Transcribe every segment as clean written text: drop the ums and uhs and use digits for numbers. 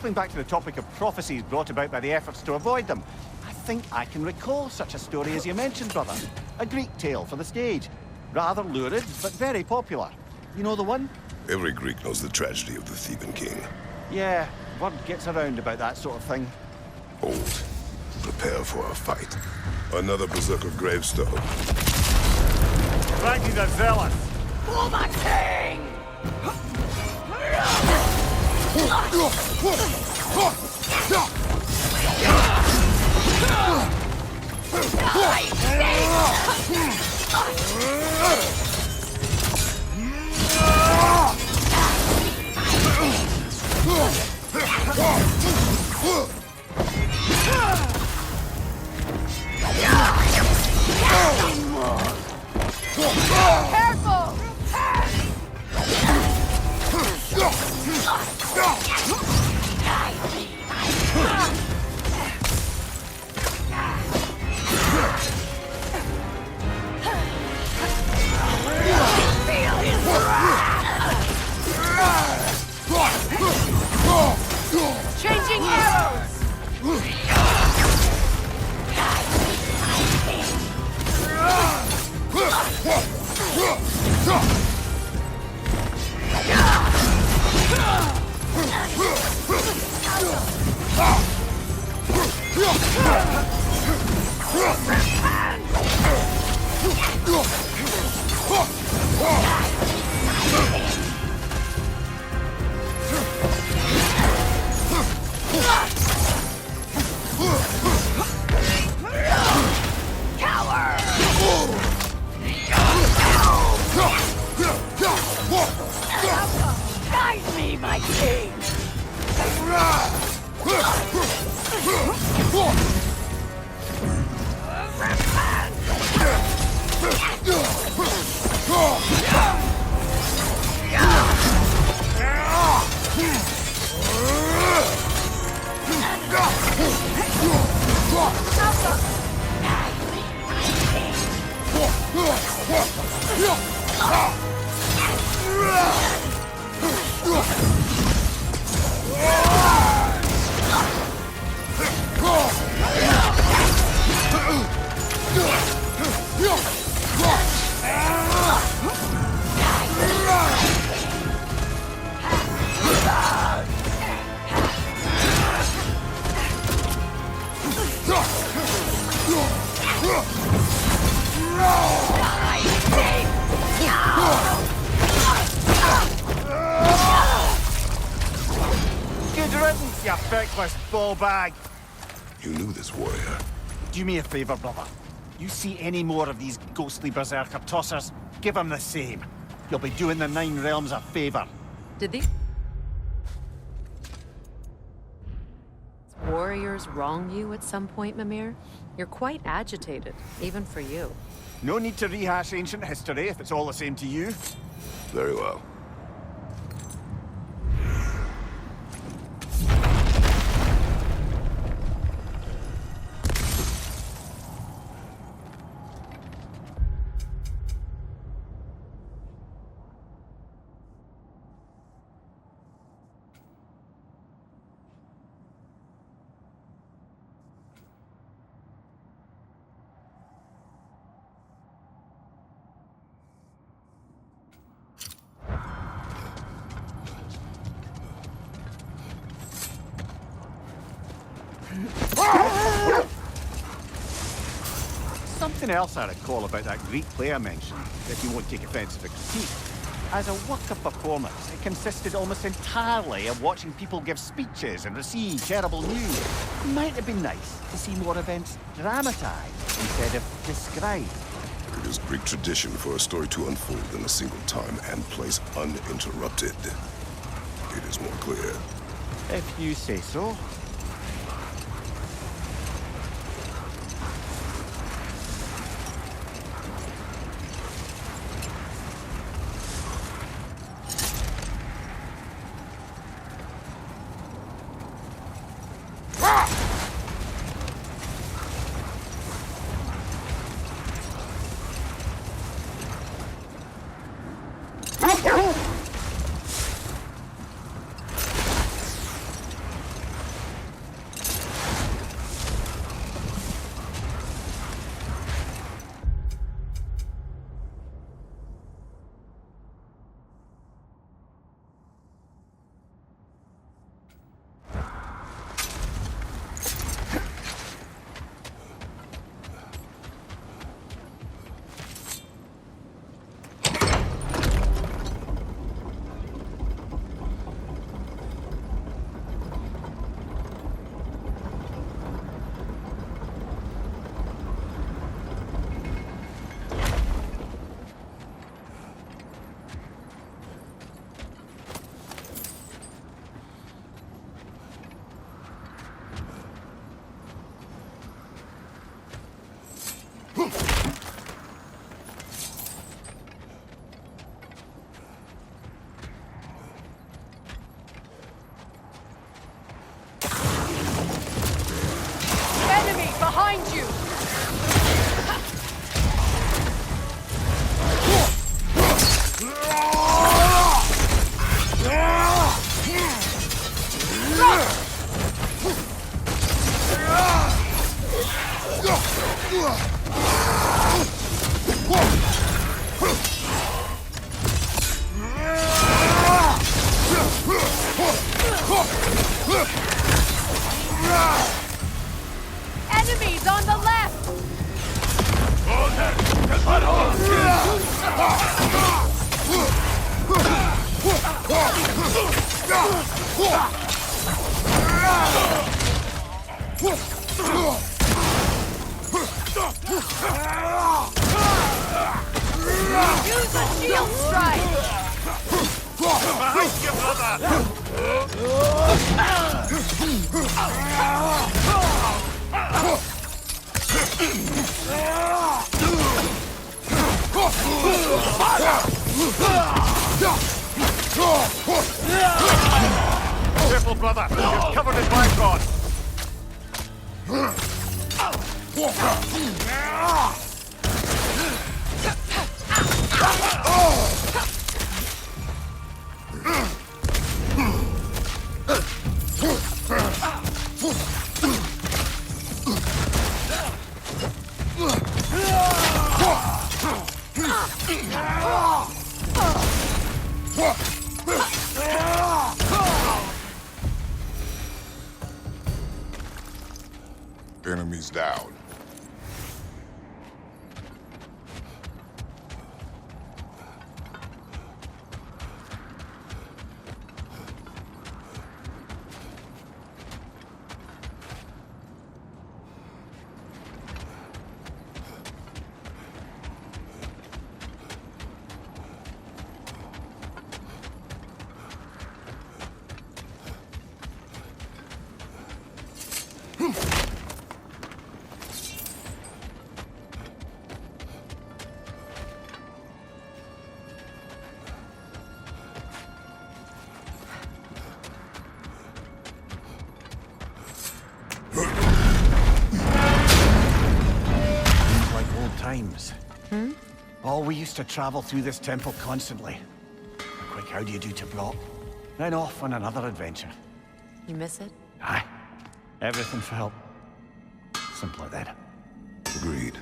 Circling back to the topic of prophecies brought about by the efforts to avoid them, I think I can recall such a story as you mentioned, brother. A Greek tale for the stage. Rather lurid, but very popular. You know the one? Every Greek knows the tragedy of the Theban king. Yeah, word gets around about that sort of thing. Hold. Prepare for a fight. Another berserker gravestone. Frankie the Zealous! For my king! Careful! Feel his wrath! Changing arrows! Guide me, my king! Good riddance, you feckless ball bag! You knew this warrior. Do me a favour, brother. You see any more of these ghostly berserker tossers, give him the same. You'll be doing the Nine Realms a favour. Did these warriors wrong you at some point, Mimir? You're quite agitated, even for you. No need to rehash ancient history if it's all the same to you. Very well. Something else I recall about that Greek play I mentioned, if you won't take offence to the critique. As a work of performance, it consisted almost entirely of watching people give speeches and receive terrible news. It might have been nice to see more events dramatised instead of described. It is Greek tradition for a story to unfold in a single time and place uninterrupted. It is more clear. If you say so. Careful, brother. You're covered in bygone. Enemies down. Times. Oh, we used to travel through this temple constantly. Quick, how do you do to Brock? Then off on another adventure. You miss it? Aye. Everything for help. Simpler then. Agreed.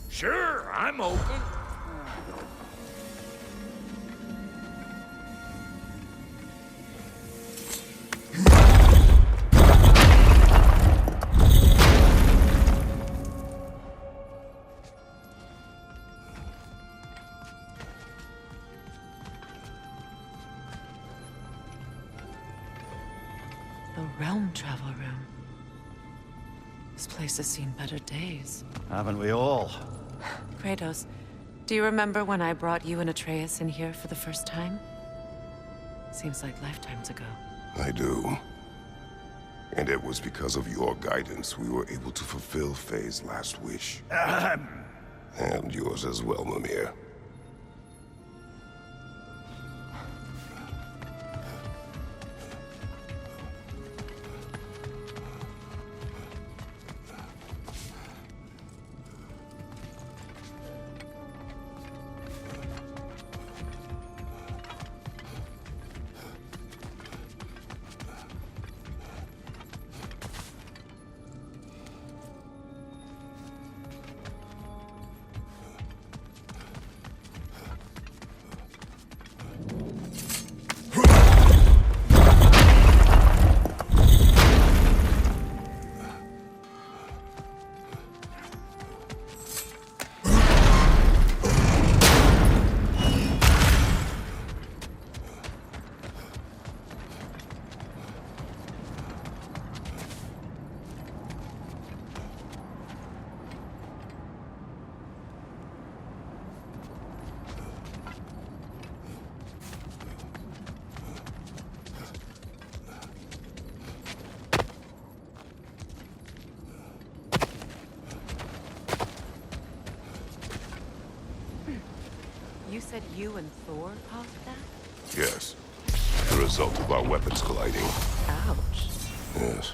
Sure, I'm open. The realm travel room. This place has seen better days. Haven't we all? Kratos, do you remember when I brought you and Atreus in here for the first time? Seems like lifetimes ago. I do. And it was because of your guidance we were able to fulfill Faye's last wish. And yours as well, Mimir. You said you and Thor caused that? Yes. The result of our weapons colliding. Ouch. Yes.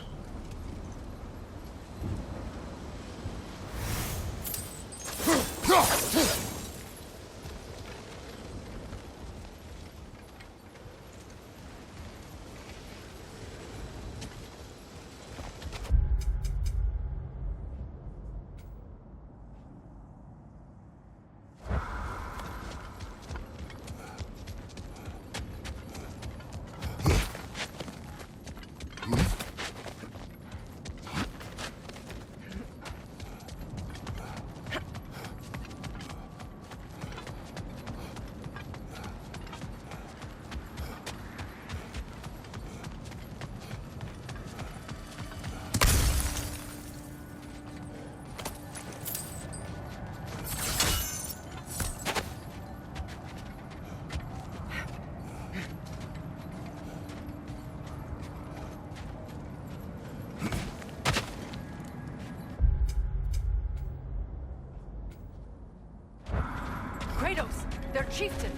Kratos, their chieftain.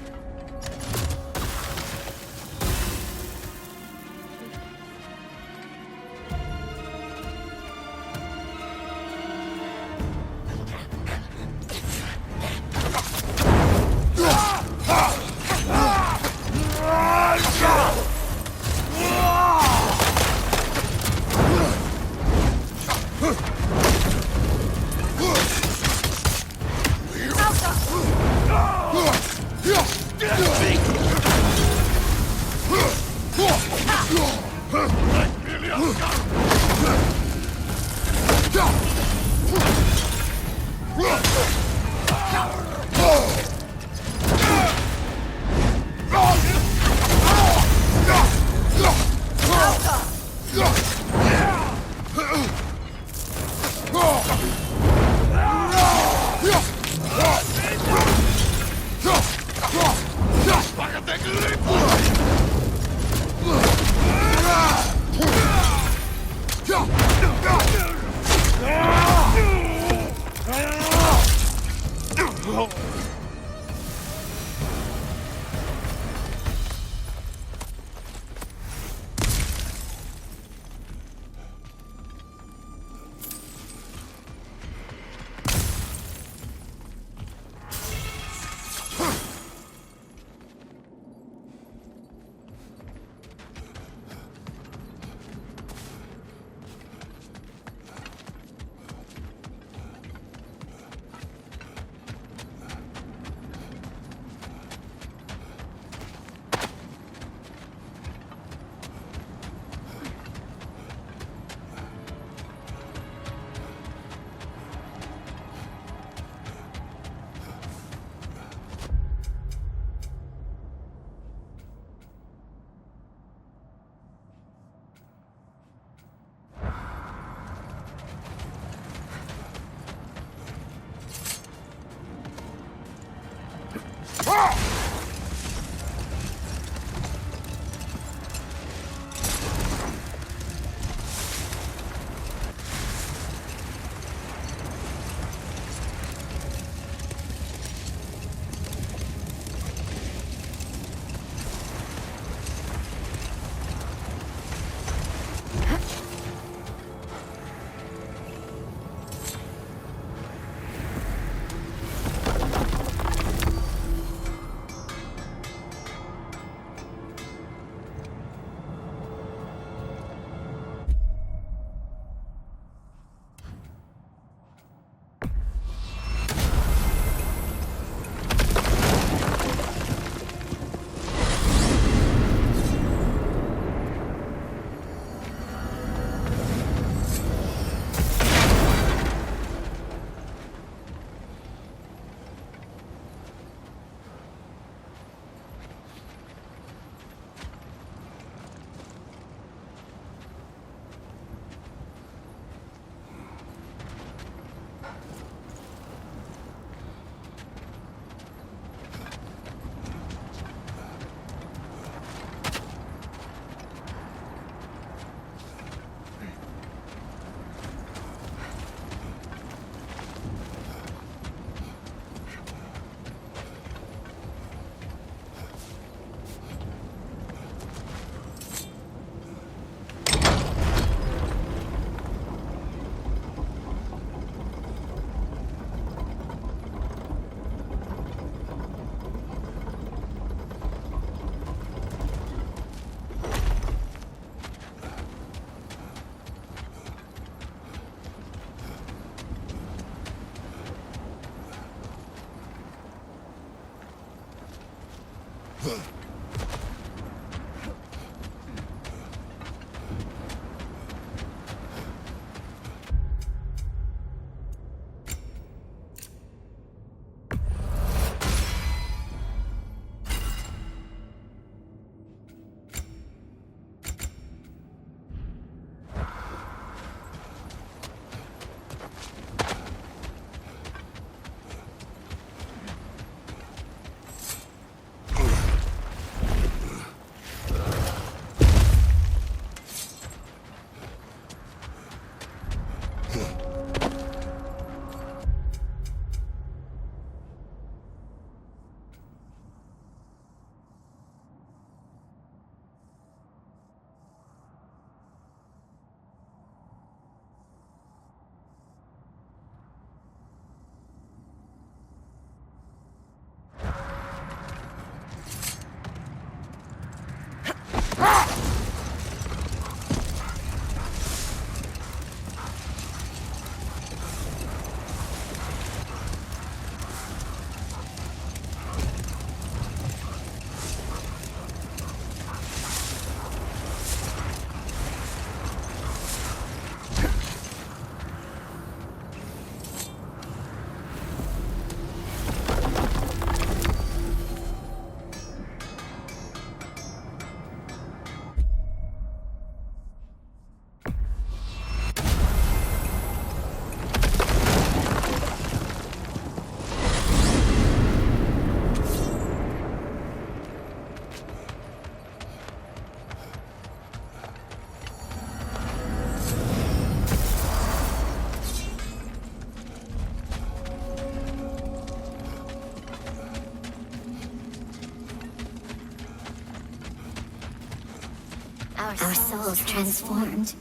Our souls transformed.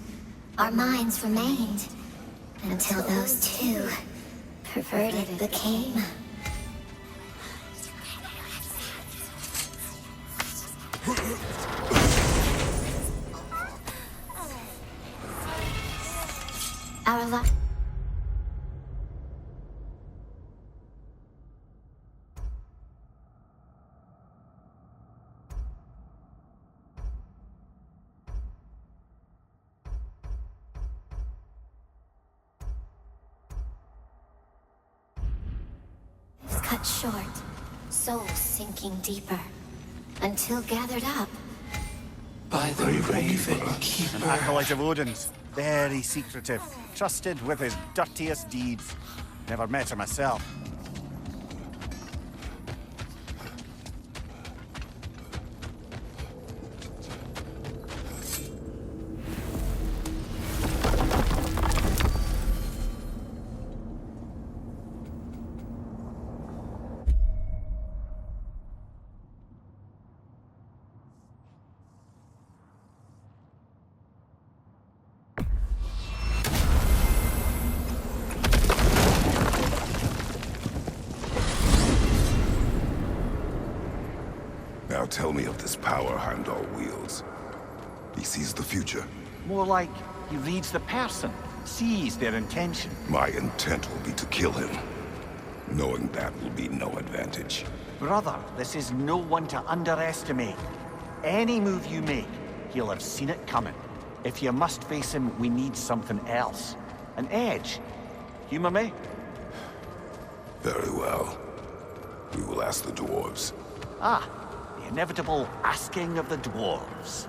Our minds remained. Until those two perverted became. Our life. Cut short, souls sinking deeper, until gathered up. By the Raven Keeper. An acolyte of Odin's, very secretive, trusted with his dirtiest deeds. Never met her myself. Now tell me of this power Heimdall wields. He sees the future. More like he reads the person, sees their intention. My intent will be to kill him. Knowing that will be no advantage. Brother, this is no one to underestimate. Any move you make, he'll have seen it coming. If you must face him, we need something else. An edge. Humor me? Very well. We will ask the dwarves. Ah, the inevitable asking of the dwarves.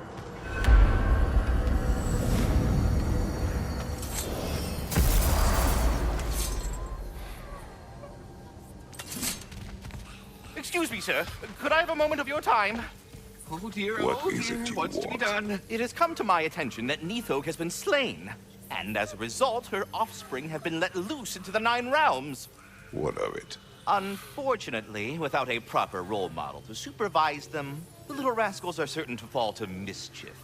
Excuse me, sir. Could I have a moment of your time? Oh dear, What oh is dear, it you what's to be want? done? It has come to my attention that Nithog has been slain, and as a result, her offspring have been let loose into the Nine Realms. What of it? Unfortunately, without a proper role model to supervise them, the little rascals are certain to fall to mischief.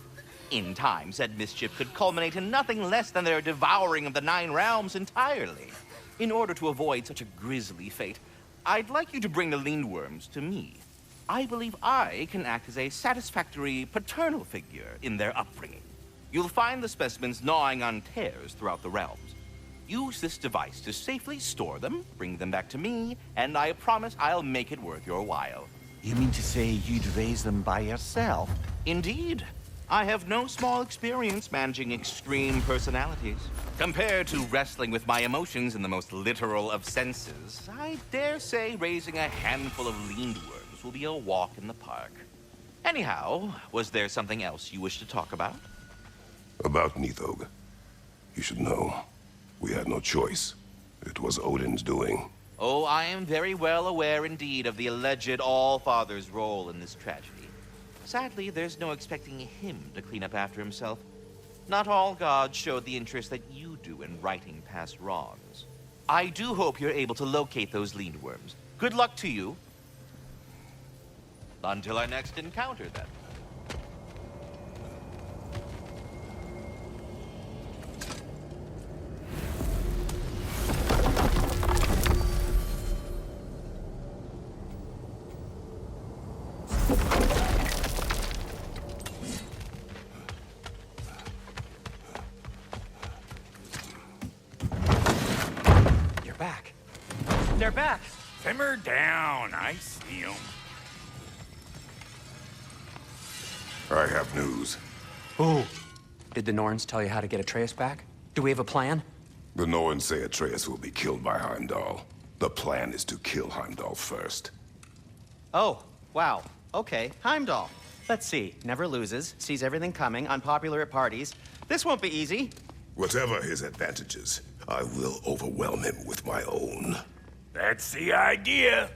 In time, said mischief could culminate in nothing less than their devouring of the Nine Realms entirely. In order to avoid such a grisly fate, I'd like you to bring the Lindworms to me. I believe I can act as a satisfactory paternal figure in their upbringing. You'll find the specimens gnawing on tears throughout the realms. Use this device to safely store them, bring them back to me, and I promise I'll make it worth your while. You mean to say you'd raise them by yourself? Indeed. I have no small experience managing extreme personalities. Compared to wrestling with my emotions in the most literal of senses, I dare say raising a handful of Lindworms will be a walk in the park. Anyhow, was there something else you wish to talk about? About Nithog. You should know. We had no choice. It was Odin's doing. Oh, I am very well aware indeed of the alleged All-Father's role in this tragedy. Sadly, there's no expecting him to clean up after himself. Not all gods showed the interest that you do in righting past wrongs. I do hope you're able to locate those Lindworms. Good luck to you. Until our next encounter, then. They're back. Simmer down. I see them. I have news. Oh. Did the Norns tell you how to get Atreus back? Do we have a plan? The Norns say Atreus will be killed by Heimdall. The plan is to kill Heimdall first. Oh, wow. Okay, Heimdall. Let's see. Never loses, sees everything coming, unpopular at parties. This won't be easy. Whatever his advantages, I will overwhelm him with my own. That's the idea.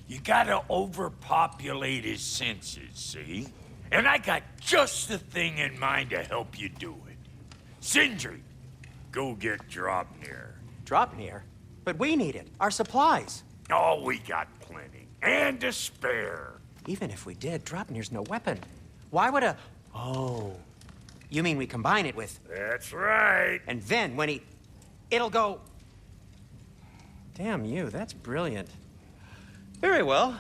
You gotta overpopulate his senses, see? And I got just the thing in mind to help you do it. Sindri, go get Draupnir. Draupnir? But we need it. Our supplies. Oh, we got plenty. And to spare. Even if we did, Draupnir's no weapon. Why would a... Oh. You mean we combine it with... That's right. And then when it'll go... Damn you, that's brilliant. Very well.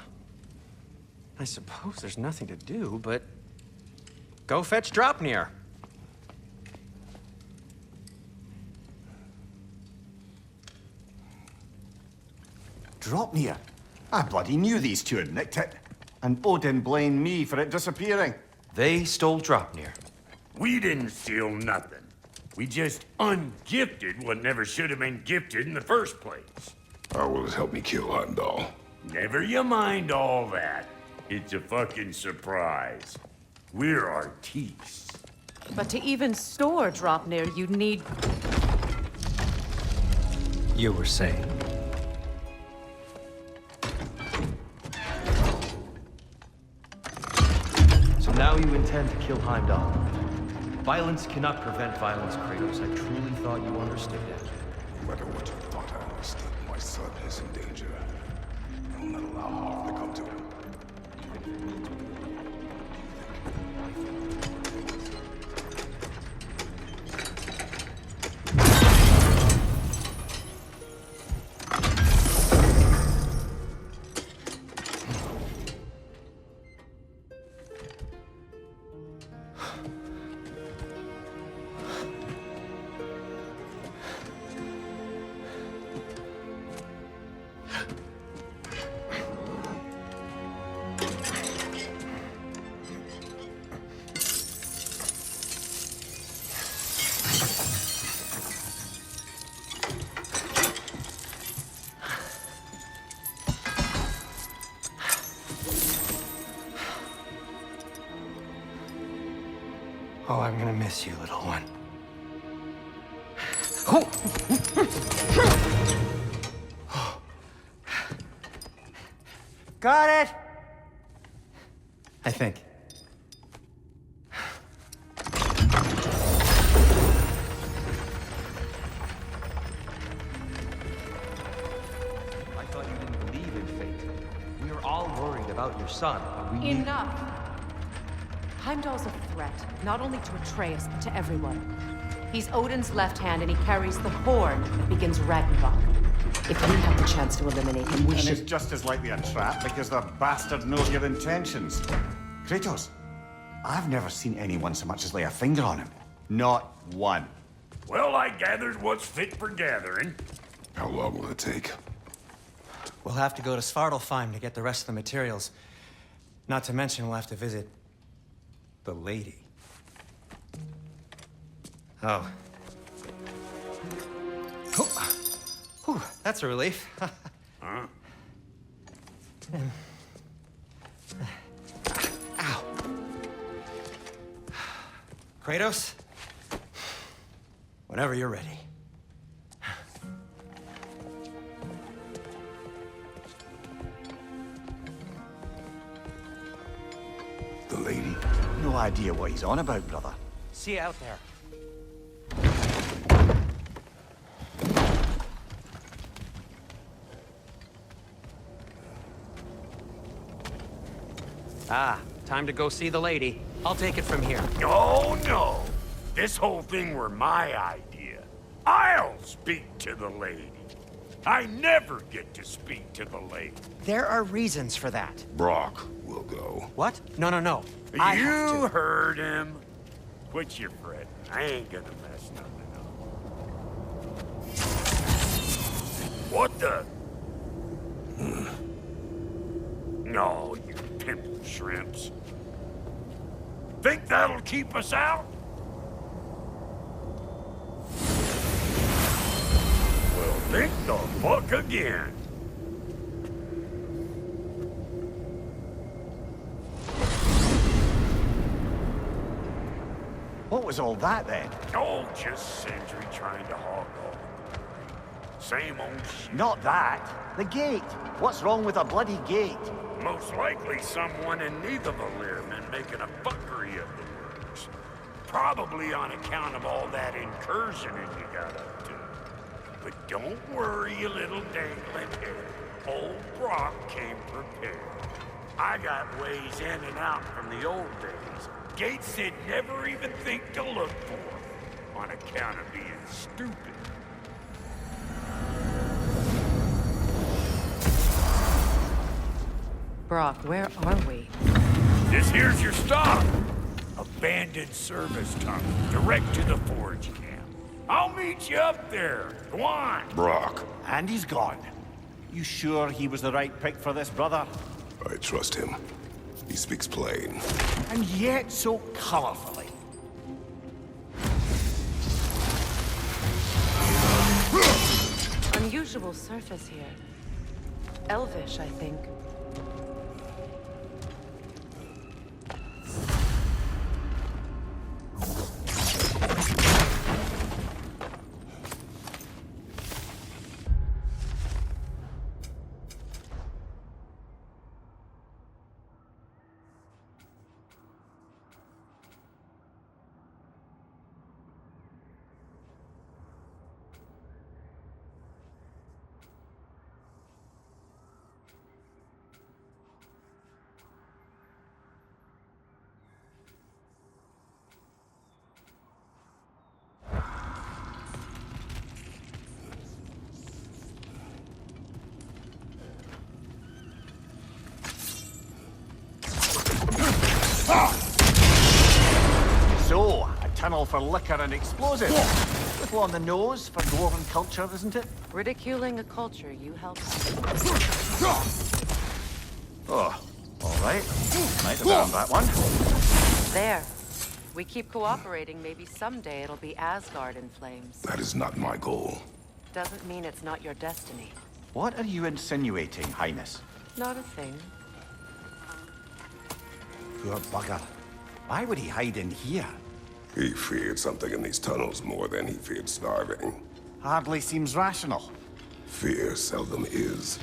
I suppose there's nothing to do, but... Go fetch Dropnir. Dropnir? I bloody knew these two had nicked it. And Odin blamed me for it disappearing. They stole Dropnir. We didn't steal nothing. We just ungifted what never should have been gifted in the first place. How will it help me kill Heimdall? Never you mind all that. It's a fucking surprise. We're artistes. But to even store Dropnir, you'd need... You were saying? So now you intend to kill Heimdall. Violence cannot prevent violence, Kratos. I truly thought you understood that. No matter what you thought I understood, my son is in danger. I will not allow harm to come to him. Oh, I'm gonna miss you, little one. Oh. Got it! I think. I thought you didn't believe in fate. We were all worried about your son. But we Enough! Heimdall's a threat, not only to Atreus, but to everyone. He's Odin's left hand, and he carries the horn that begins Ragnarok. If we have the chance to eliminate him, we And should... it's just as likely a trap because the bastard knows your intentions. Kratos, I've never seen anyone so much as lay a finger on him. Not one. Well, I gathered what's fit for gathering. How long will it take? We'll have to go to Svartalfheim to get the rest of the materials. Not to mention we'll have to visit... the lady. Oh. Whew, that's a relief. Huh? Ow. Kratos? Whenever you're ready. The lady? No idea what he's on about, brother. See you out there. Ah, time to go see the lady. I'll take it from here. No, no. This whole thing were my idea. I'll speak to the lady. I never get to speak to the lady. There are reasons for that. Brock will go. What? No, no, no. I have You to. heard him. Quit your fretting. I ain't gonna mess nothing up. What the? No, you pimple shrimps. Think that'll keep us out? Well, think the fuck again. What was all that then? Oh, just Sindri trying to hog off. Same old shit. Not that. The gate. What's wrong with a bloody gate? Most likely someone in Nidavellir been making a fuckery of the works. Probably on account of all that incursioning you got up to. But don't worry, you little dangling hair. Old Brock came prepared. I got ways in and out from the old days. Gates they'd never even think to look for, on account of being stupid. Brock, where are we? This here's your stop. Abandoned service tunnel, direct to the forge camp. I'll meet you up there. Go on. Brock, And he's gone. You sure he was the right pick for this, brother? I trust him. He speaks plain. And yet so colorfully. Unusual surface here. Elvish, I think. So, a tunnel for liquor and explosives. Little on the nose for dwarven culture, isn't it? Ridiculing a culture you helped. Oh, all right. Might have earned that one. There. We keep cooperating, maybe someday it'll be Asgard in flames. That is not my goal. Doesn't mean it's not your destiny. What are you insinuating, Highness? Not a thing. Poor bugger. Why would he hide in here? He feared something in these tunnels more than he feared starving. Hardly seems rational. Fear seldom is.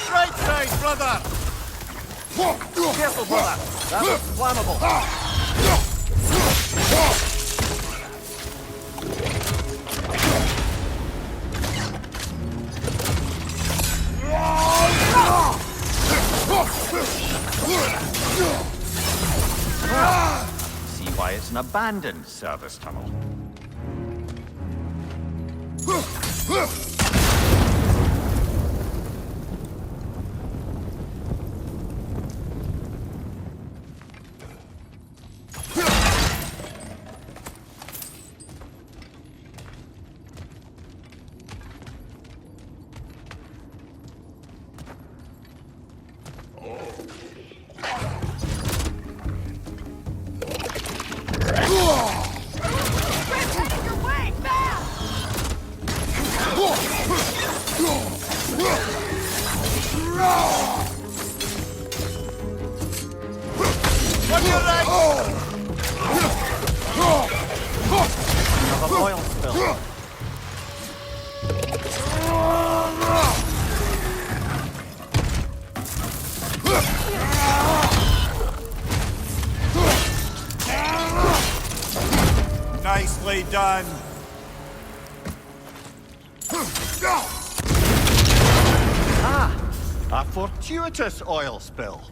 Right side, brother! Careful, brother! That was flammable. See why it's an abandoned service tunnel. Another oil spill. Nicely done. Ah, a fortuitous oil spill.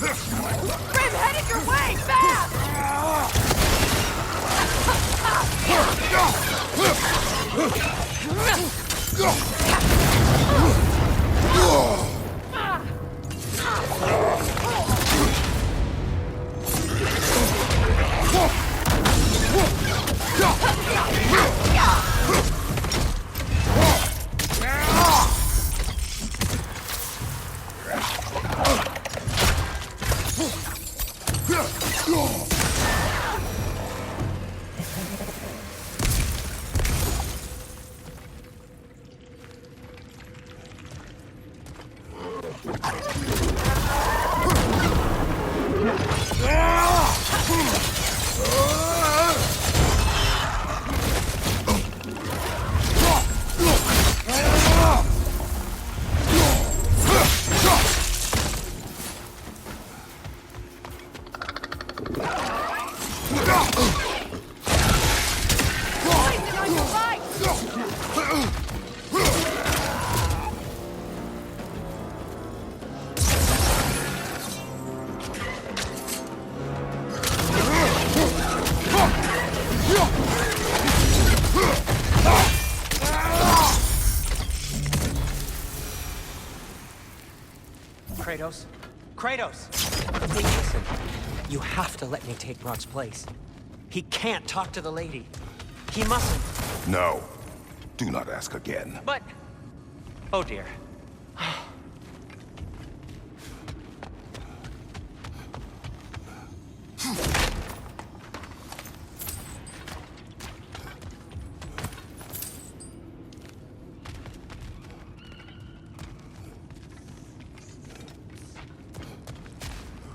Grim, headed your way! Fast! Kratos. Kratos! Please listen. You have to let me take Brock's place. He can't talk to the lady. He mustn't. No. Do not ask again. But... Oh dear.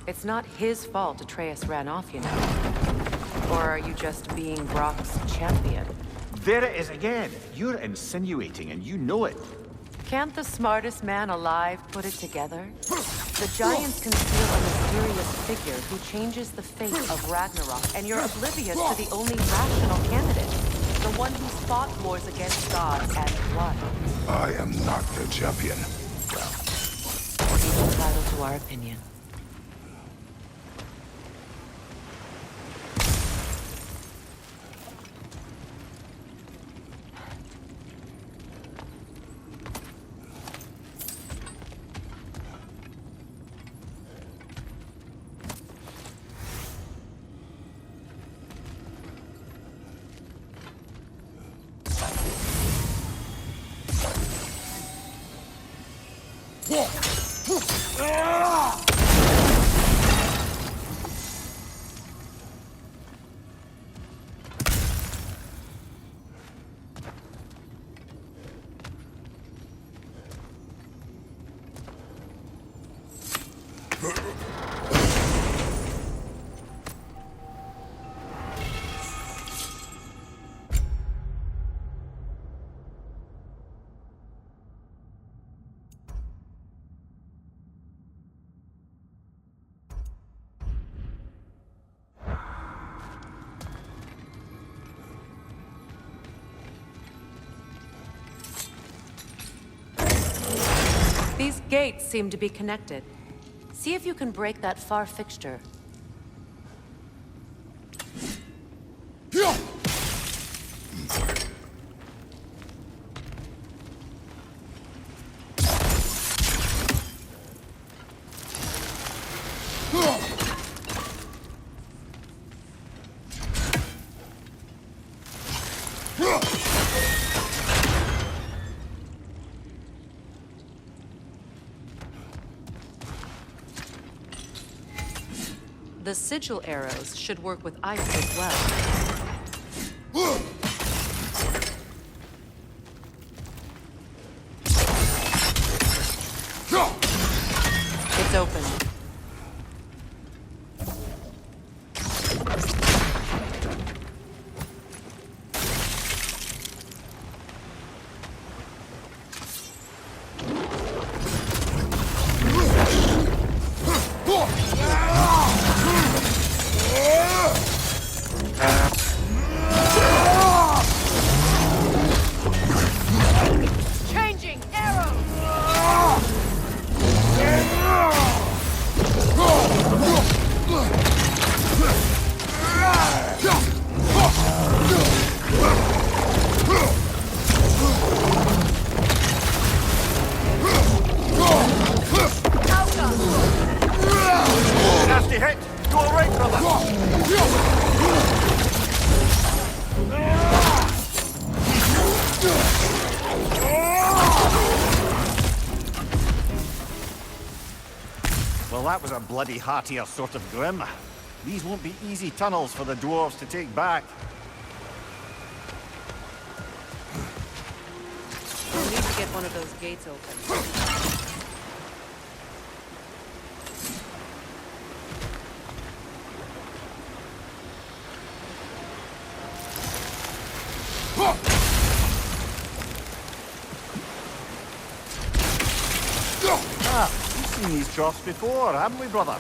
It's not his fault Atreus ran off, you know. Or are you just being Brock's champion? There it is again. You're insinuating, and you know it. Can't the smartest man alive put it together? The Giants conceal a mysterious figure who changes the fate of Ragnarok, and you're oblivious to the only rational candidate. The one who's fought wars against gods and won. I am not their champion. He's entitled to our opinion. These gates seem to be connected. See if you can break that far fixture. The sigil arrows should work with ice as well. It's open. Well, that was a bloody heartier sort of grim. These won't be easy tunnels for the dwarves to take back. We'll need to get one of those gates open. We've seen these troughs before, haven't we, brother?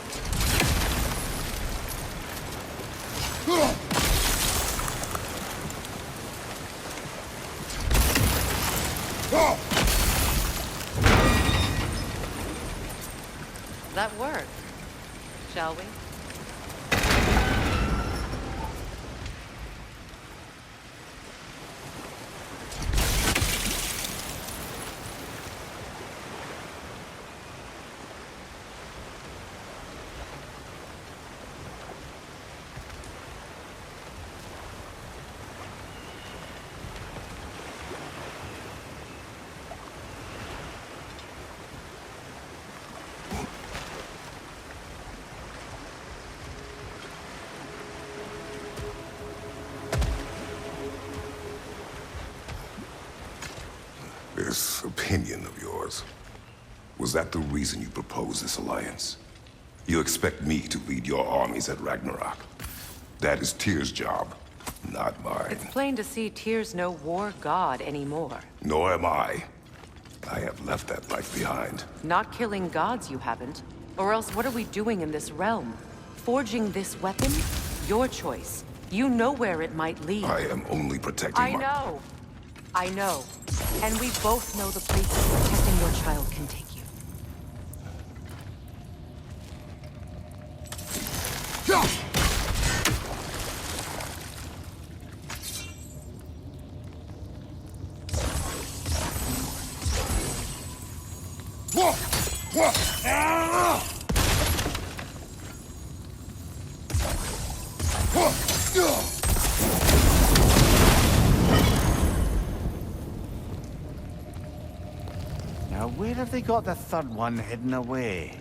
That work, shall we? This opinion of yours, was that the reason you proposed this alliance? You expect me to lead your armies at Ragnarok. That is Tyr's job, not mine. It's plain to see Tyr's no war god anymore. Nor am I. I have left that life behind. Not killing gods, you haven't. Or else what are we doing in this realm? Forging this weapon? Your choice. You know where it might lead. I am only protecting I know. I know. And we both know the places protecting your child can take you. Now, where have they got the third one hidden away?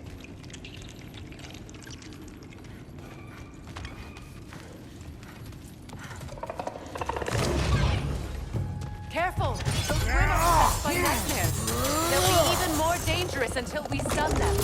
Careful! Those women are possessed by nightmares. They'll be even more dangerous until we stun them.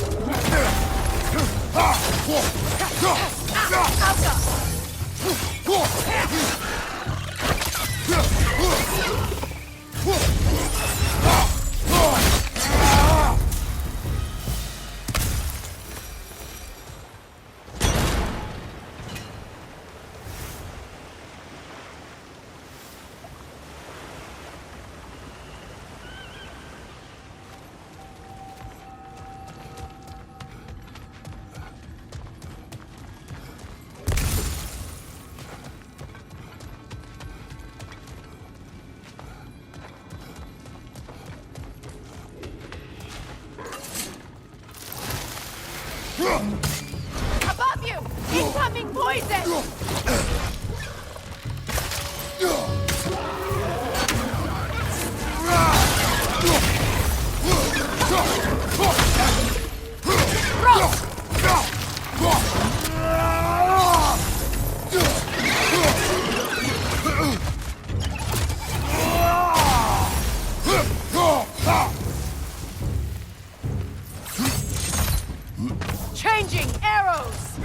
Above you! Incoming poison! Changing arrows!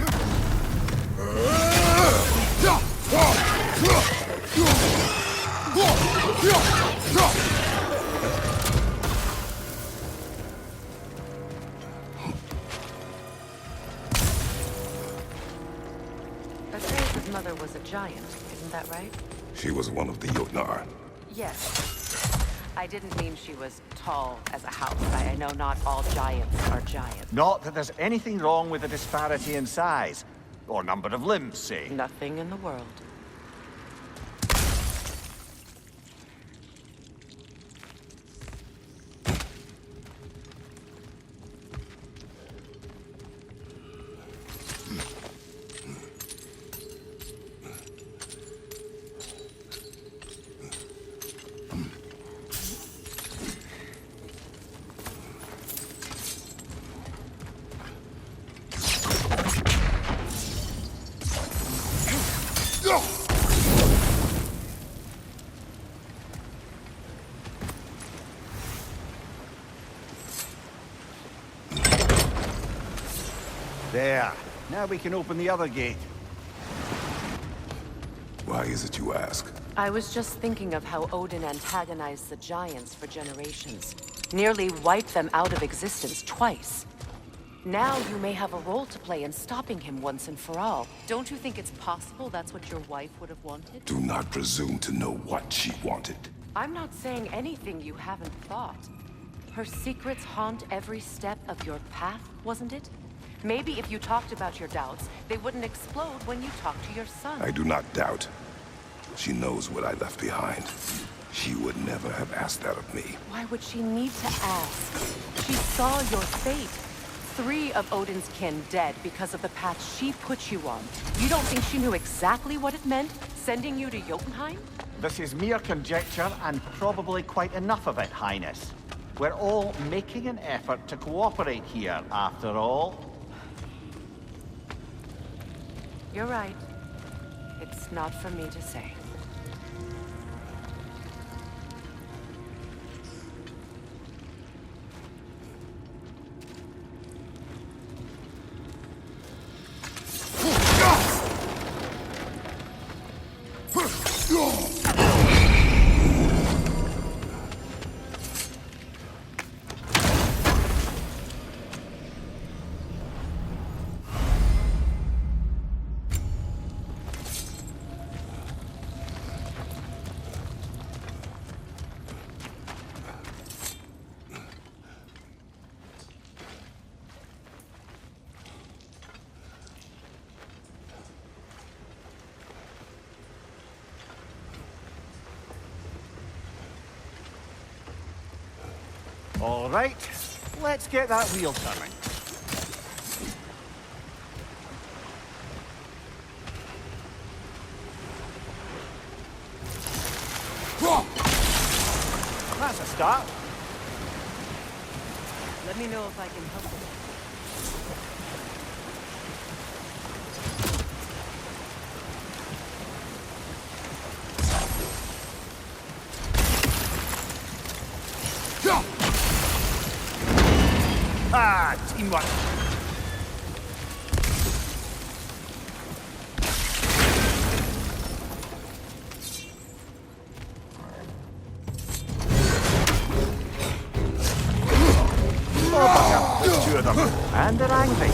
Atreus' mother was a giant, isn't that right? She was one of the Jotnar. Yes. I didn't mean she was tall as a house. I know not all giants are giants. Not that there's anything wrong with the disparity in size, or number of limbs, say. Nothing in the world. There. Now we can open the other gate. Why is it you ask? I was just thinking of how Odin antagonized the giants for generations. Nearly wiped them out of existence twice. Now you may have a role to play in stopping him once and for all. Don't you think it's possible that's what your wife would have wanted? Do not presume to know what she wanted. I'm not saying anything you haven't thought. Her secrets haunt every step of your path, wasn't it? Maybe if you talked about your doubts, they wouldn't explode when you talked to your son. I do not doubt. She knows what I left behind. She would never have asked that of me. Why would she need to ask? She saw your fate. 3 of Odin's kin dead because of the path she put you on. You don't think she knew exactly what it meant, sending you to Jotunheim? This is mere conjecture, and probably quite enough of it, Highness. We're all making an effort to cooperate here, after all. You're right. It's not for me to say. All right, let's get that wheel turning. That's a start. Let me know if I can help you. Ah, teamwork. Oh, bugger. There's two of them. And they're angry.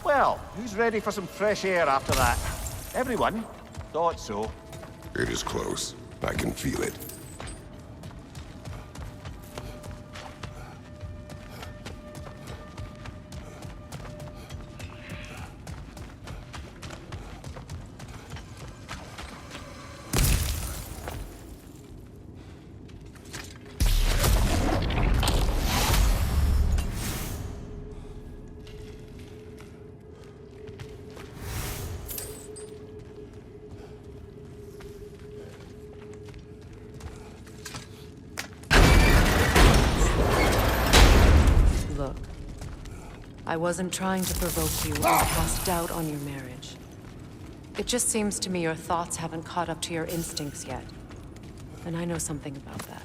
Well, who's ready for some fresh air after that? Everyone? Thought so. It is close. I can feel it. Look, I wasn't trying to provoke you or cast doubt on your marriage. It just seems to me your thoughts haven't caught up to your instincts yet. And I know something about that.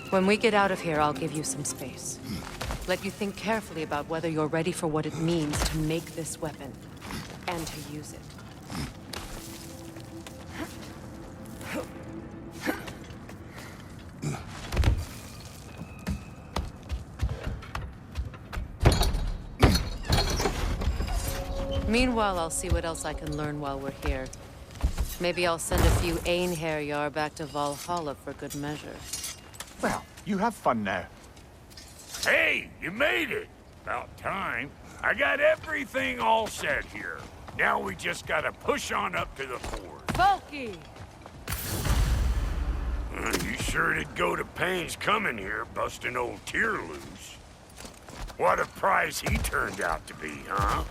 When we get out of here, I'll give you some space. Let you think carefully about whether you're ready for what it means to make this weapon, and to use it. Meanwhile, I'll see what else I can learn while we're here. Maybe I'll send a few Einherjar back to Valhalla for good measure. Well, you have fun now. Hey, you made it! About time. I got everything all set here. Now we just gotta push on up to the fort. Volky! You sure did go to pains coming here, busting old Tyr loose. What a prize he turned out to be, huh?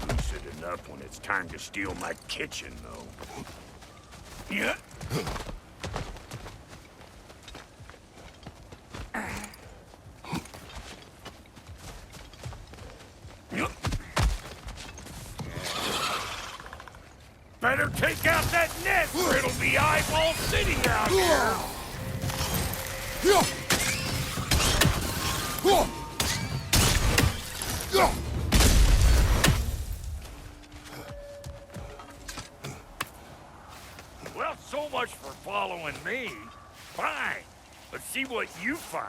Lucid enough when it's time to steal my kitchen, though. Yeah. Better take out that net, or it'll be eyeball city out here. Well, so much for following me. Fine. Let's see what you find.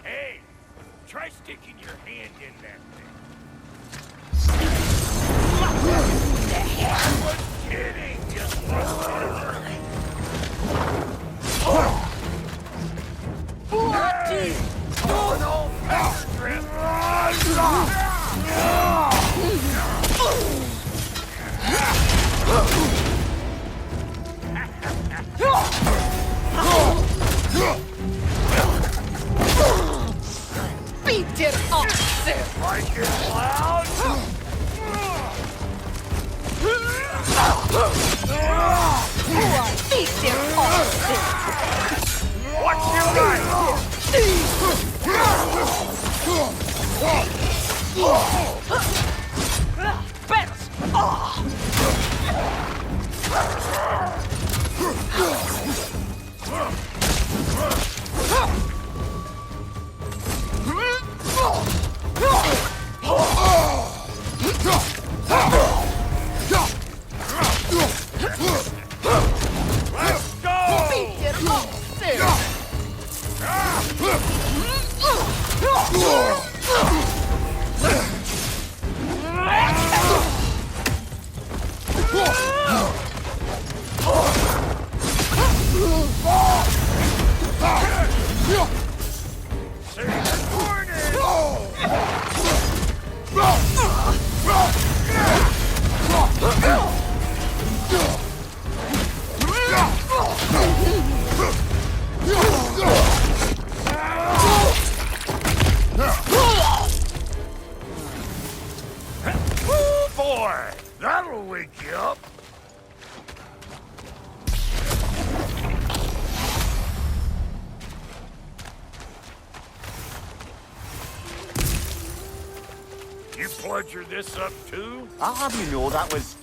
Hey, try sticking your hand in that thing. I was kidding, just Hey! An old power trip! Beat it up, sir! Like it loud? Beat it up, sir! Watch your right! Better! Let's go! Beat it up, sir! Boy, that'll wake you up. You bludgered this up too? I'll have you know that was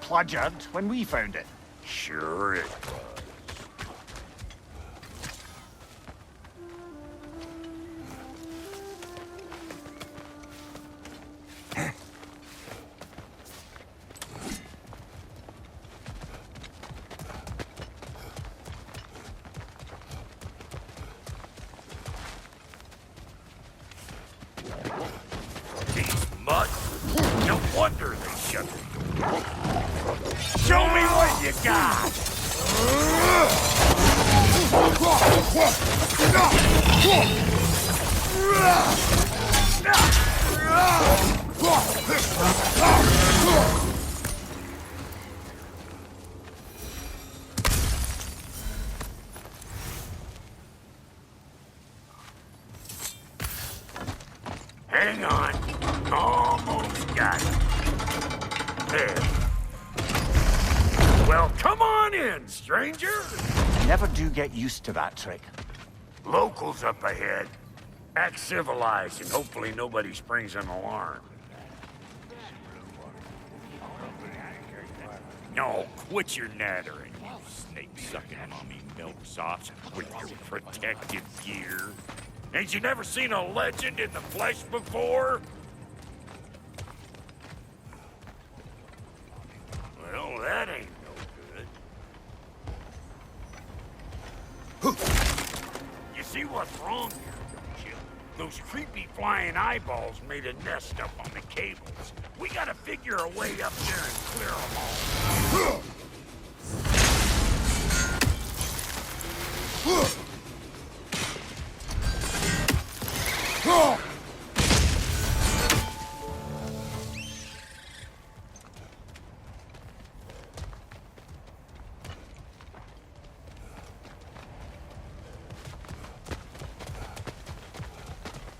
bludgered when we found it. Sure it was. These mutts, no wonder they shut the door. Show me what you got! Hang on. Almost got it. There. Well, come on in, stranger. Never do get used to that trick. Locals up ahead. Act civilized and hopefully nobody springs an alarm. No, quit your nattering, you snake-sucking mommy milksops with your protective gear. Ain't you never seen a legend in the flesh before? Well, that ain't no good. You see what's wrong here, don't you? Those creepy flying eyeballs made a nest up on the cables. We gotta figure a way up there and clear them all.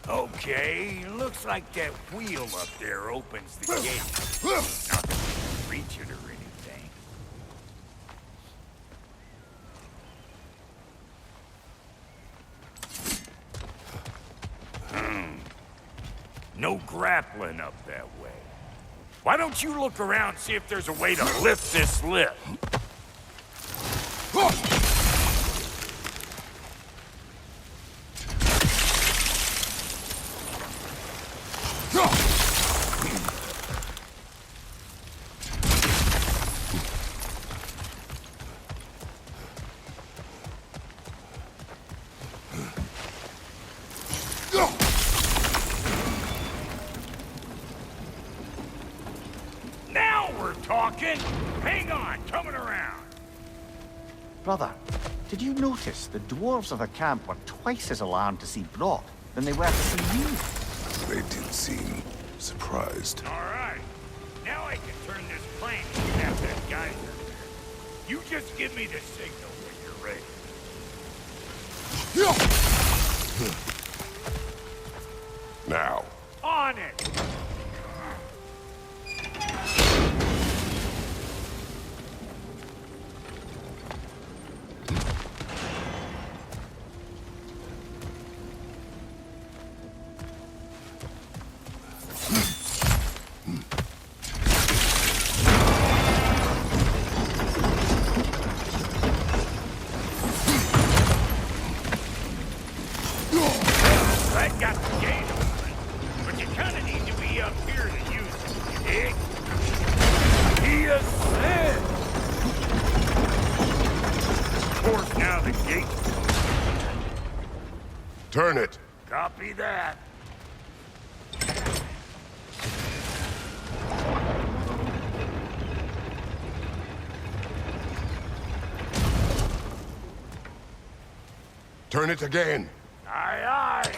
Okay, looks like that wheel up there opens the gate. Not that we can reach it or anything. No grappling up that way. Why don't you look around and see if there's a way to lift this lift? talking? Hang on, coming around. Brother, did you notice the dwarves of the camp were twice as alarmed to see Brock than they were to see you? They did seem surprised. All right. Now I can turn this plane and have that geyser there. You just give me the signal when you're ready. Now. On it! That got the gate open, but you kind of need to be up here to use it, you dig? He has said! Of course, now the gate's closed. Turn it. Copy that. Turn it again. Aye, aye.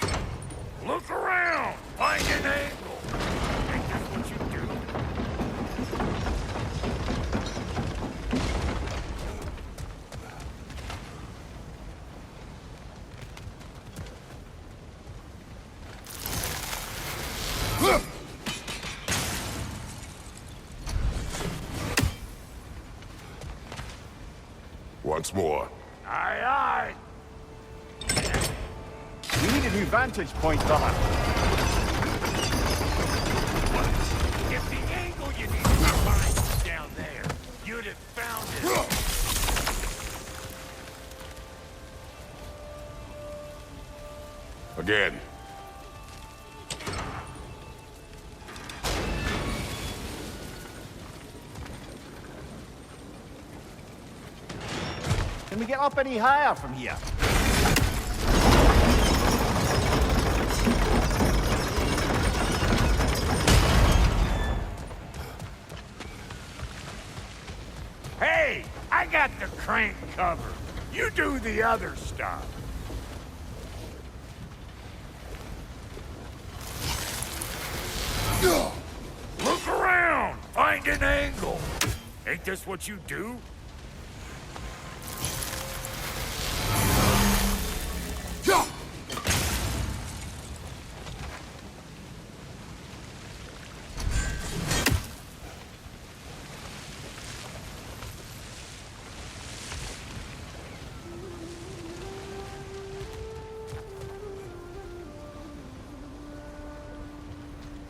Look around. Find an angle. Think that's what you do? Once more. Aye, aye. We need a new vantage point, brother. If the angle you need to find is down there, you'd have found it. Again. Can we get up any higher from here? Hey, I got the crank covered. You do the other stuff. Look around. Find an angle. Ain't this what you do?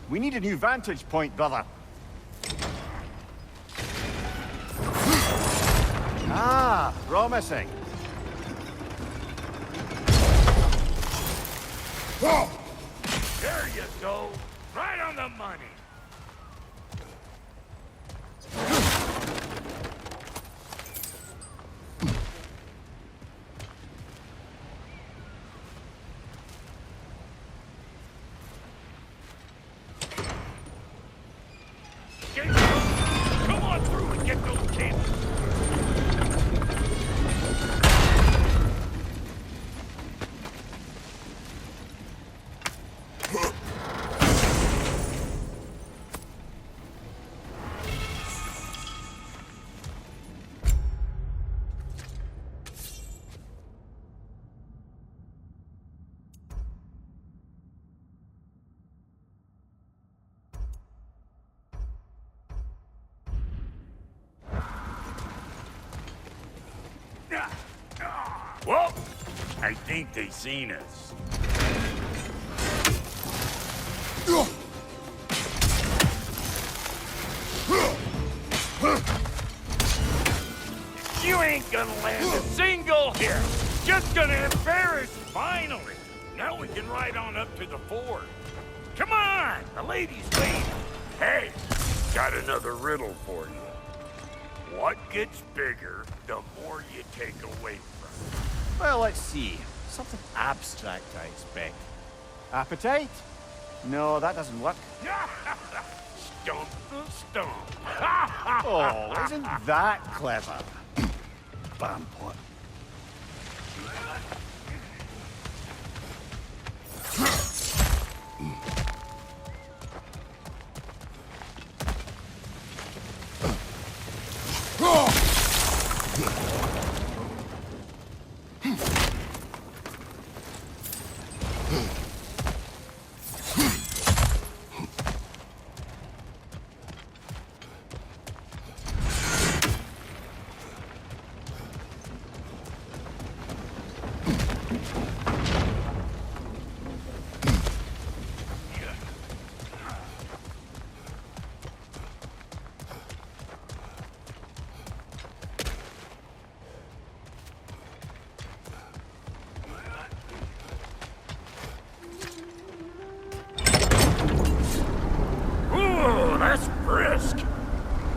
We need a new vantage point, brother. Ah, promising. There you go. Right on the money. Come on through and get those cables. Well, I think they seen us. You ain't gonna land a single hit. Just gonna embarrass finally. Now we can ride on up to the fort. Come on, the lady's waiting. Hey, got another riddle for you. What gets bigger, the more you take away from it? Well, let's see. Something abstract, I expect. Appetite? No, that doesn't work. stump the stump. Oh, isn't that clever? Bam, what? That's brisk.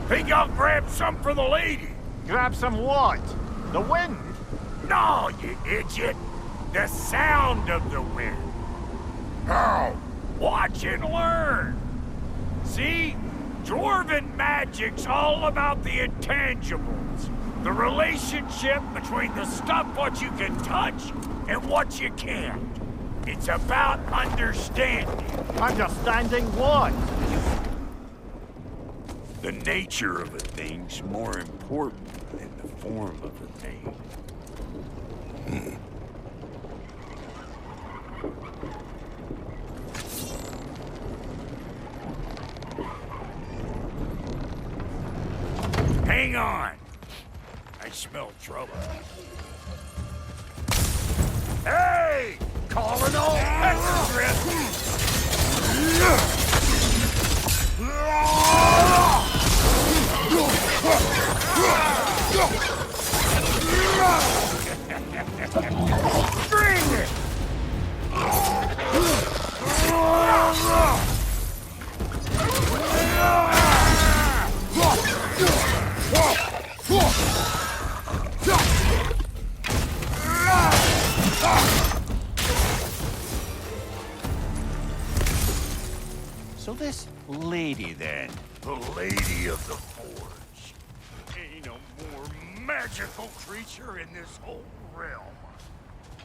Think I'll grab some for the lady? Grab some what? The wind? No, you idiot. The sound of the wind. Oh, watch and learn. See? Dwarven magic's all about the intangibles. The relationship between the stuff what you can touch and what you can't. It's about understanding. Understanding what? The nature of a thing's more important than the form of a thing. Hang on. I smell trouble. Hey! Calling all extras! Bring it! So this lady then? The Lady of the Forge. Ain't no more magical creature in this whole realm.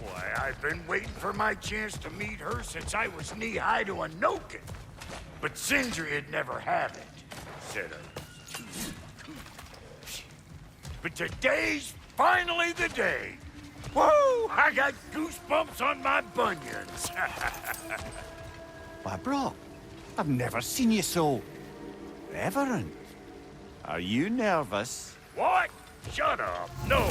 Why, I've been waiting for my chance to meet her since I was knee-high to a Noken. But Sindri would never have it. Said I was too cool. But today's finally the day. Woo! I got goosebumps on my bunions. Why, bro, I've never seen you so reverent. Are you nervous? What? Shut up. No.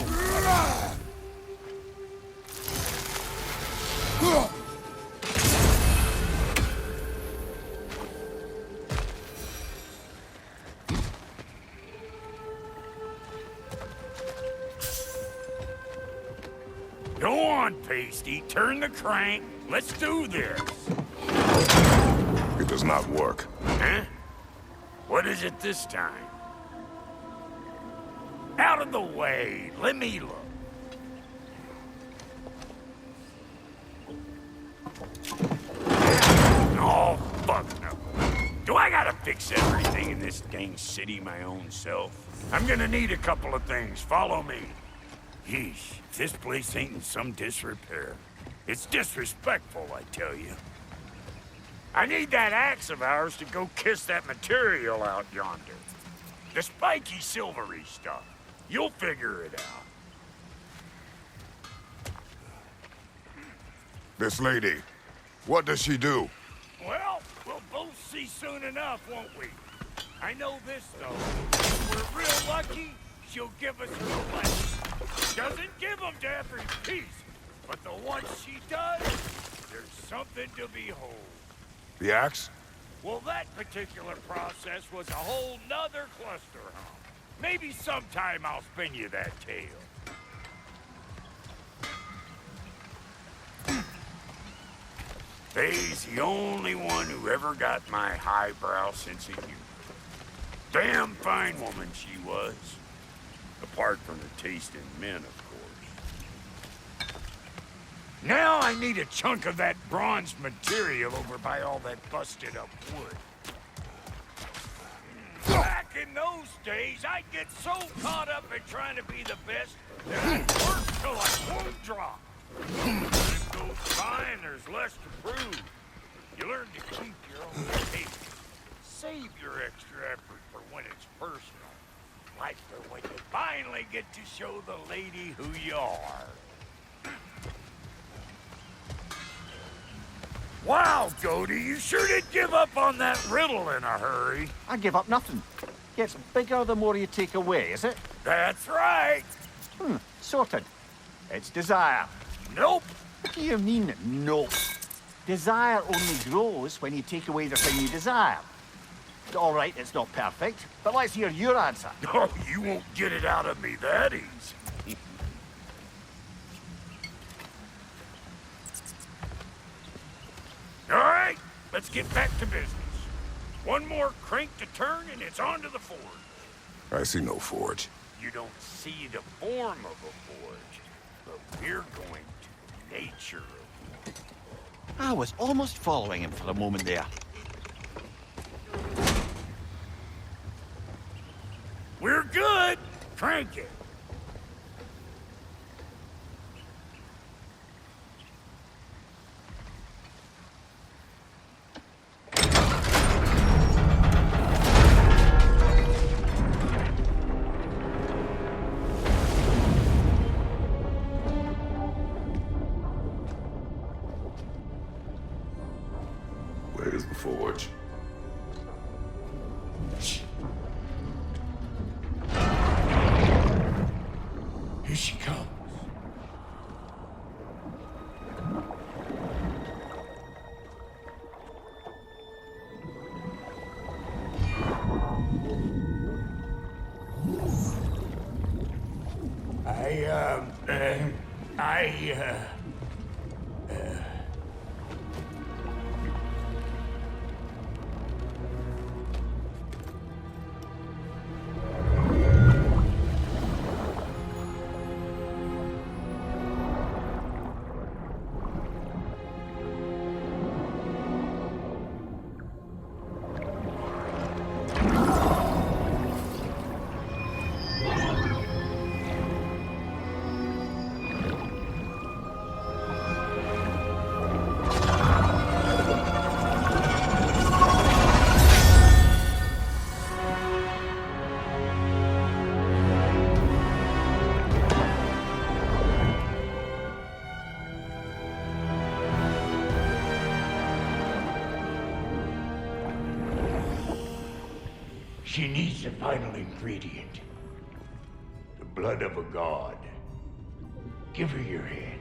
Go on, Pasty. Turn the crank. Let's do this. It does not work. Huh? What is it this time? Out of the way. Let me look. Oh, fuck no. Do I gotta fix everything in this dang city my own self? I'm gonna need a couple of things. Follow me. Yeesh, if this place ain't in some disrepair. It's disrespectful, I tell you. I need that axe of ours to go kiss that material out yonder. The spiky, silvery stuff. You'll figure it out. This lady, what does she do? Well, we'll both see soon enough, won't we? I know this, though. If we're real lucky, she'll give us her blessing. Doesn't give them to every piece, but the ones she does, there's something to behold. The axe? Well, that particular process was a whole nother cluster hump. Maybe sometime I'll spin you that tale. Faye's the only one who ever got my highbrow sense of humor. Damn fine woman she was. Apart from the taste in men, of course. Now I need a chunk of that bronze material over by all that busted up wood. Back in those days, I'd get so caught up in trying to be the best that I'd work till I won't drop. Time goes by and there's less to prove. You learn to keep your own pace. Save your extra effort for when it's personal. Like for when you finally get to show the lady who you are. Wow, Cody, you sure did give up on that riddle in a hurry. I give up nothing. Gets bigger the more you take away, is it? That's right. Sorted. It's desire. Nope. What do you mean, nope? Desire only grows when you take away the thing you desire. All right, it's not perfect, but let's hear your answer. Oh, you won't get it out of me that easy. All right, let's get back to business. One more crank to turn and it's on to the forge. I see no forge. You don't see the form of a forge, but we're going to nature of it. I was almost following him for a moment there. We're good. Crank it. Where's the forge? Here she comes. She needs the final ingredient. The blood of a god. Give her your hand.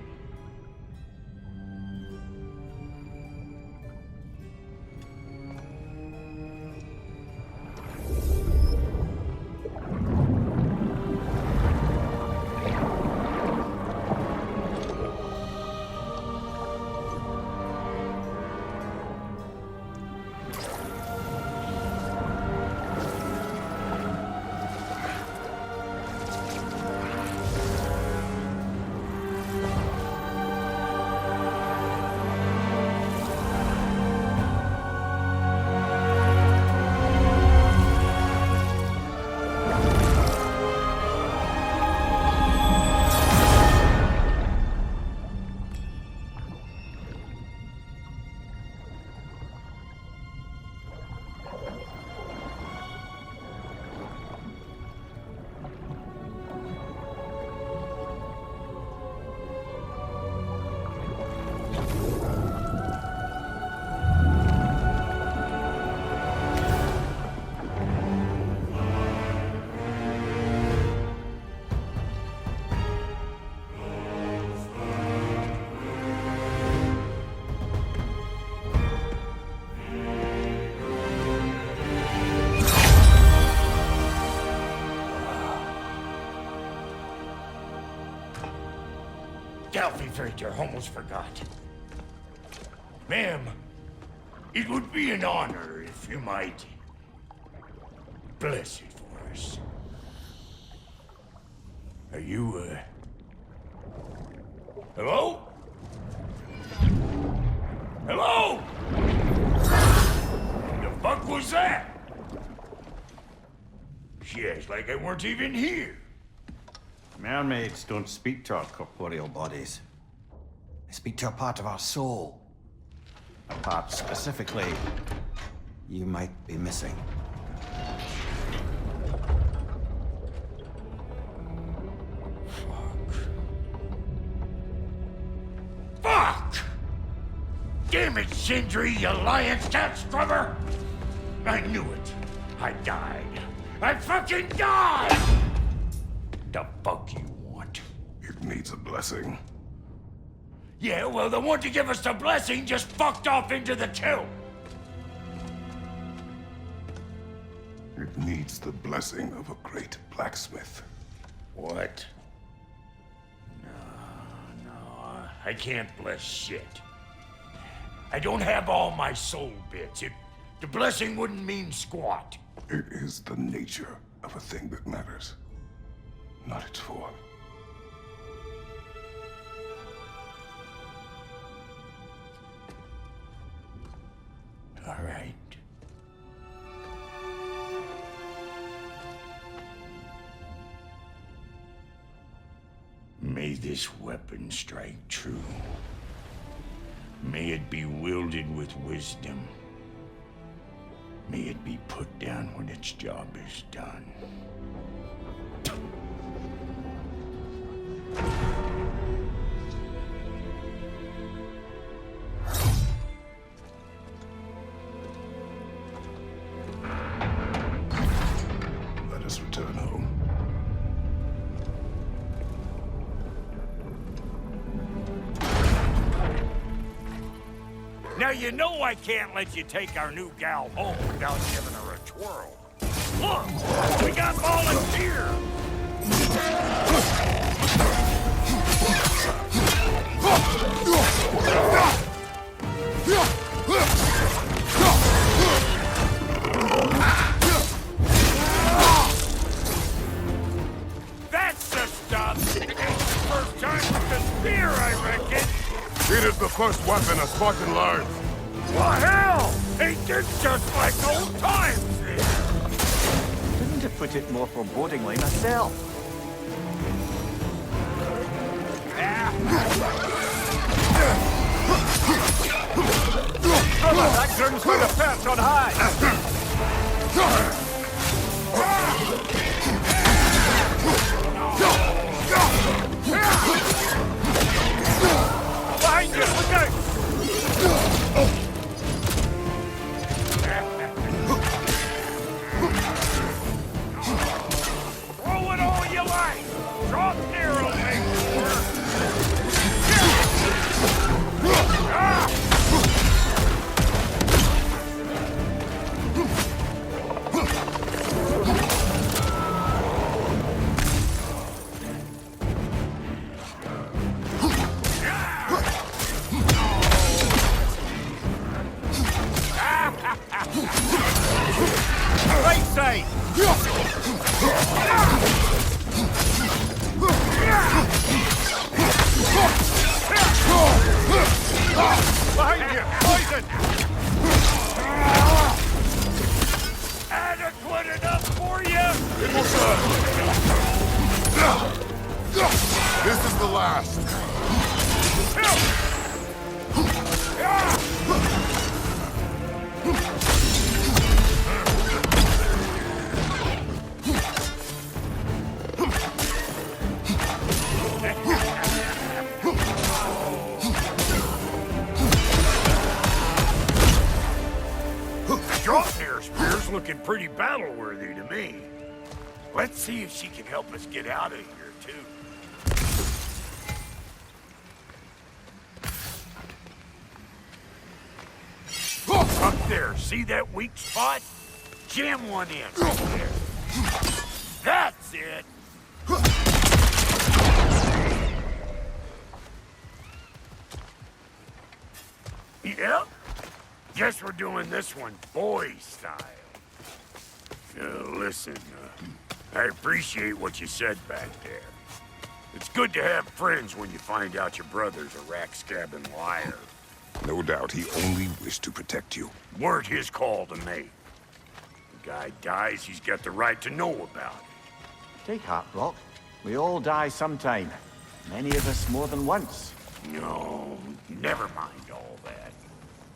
I almost forgot. Ma'am, it would be an honor if you might bless it for us. Are you, hello? Hello? The fuck was that? Yes, like I weren't even here. Mermaids don't speak to our corporeal bodies. They speak to a part of our soul. A part specifically you might be missing. Fuck! Damn it, Sindri, you lion cat scrubber! I knew it. I died. I fucking died! The fuck you want? It needs a blessing. Yeah, well, the one to give us the blessing just fucked off into the tomb. It needs the blessing of a great blacksmith. What? No, I can't bless shit. I don't have all my soul bits. The blessing wouldn't mean squat. It is the nature of a thing that matters, not its form. All right. May this weapon strike true. May it be wielded with wisdom. May it be put down when its job is done. Let us return home. Now you know I can't let you take our new gal home without giving her a twirl. Look, we got volunteers! That's the stuff! First time with the spear, I reckon! It is the first weapon a Spartan learns. Well, hell! Ain't this just like old times then? Couldn't have put it more forebodingly myself. That groom's for the perch on high! Behind you! Look out! Throw it all you like! Drop arrow, make sure! Right side! Behind you! Poison! Adequate enough for you? It will serve. This is the last. Draupnir spear's looking pretty battle-worthy to me. Let's see if she can help us get out of here, too. Up there, see that weak spot? Jam one in right there. That's it! Yep. Guess we're doing this one boy style. Listen, I appreciate what you said back there. It's good to have friends when you find out your brother's a rack-scabbing liar. No doubt he only wished to protect you. Weren't his call to make. Guy dies, he's got the right to know about it. Take heart, Brock. We all die sometime. Many of us more than once. No, never mind all that.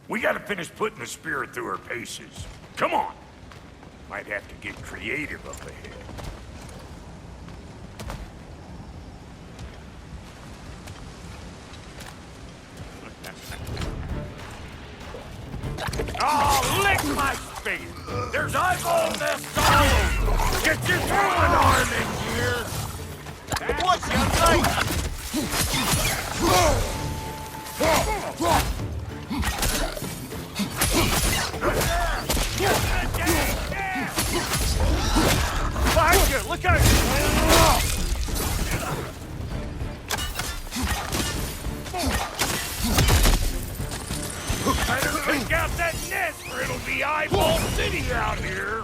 We gotta finish putting the spirit through her paces. Come on! Might have to get creative up ahead. Oh, lick my face! There's eyeball nests all over! Get your throwing arm in here! What's your name? Behind you! Look out! Better take out that nest or it'll be eyeball city out here!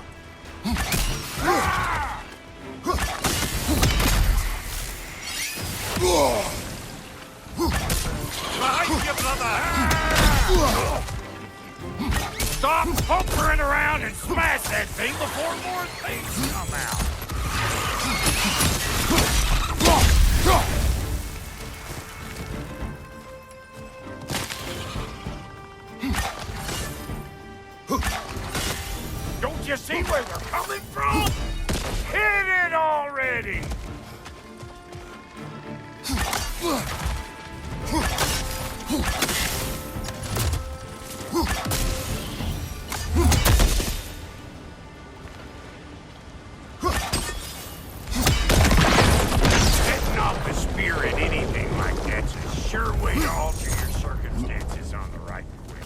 Behind you, brother! Stop pumpering around and smash that thing before more things come out! Don't you see where they're coming from? Hit it already! Setting off the spear in anything like that's a sure way to alter your circumstances on the right quick.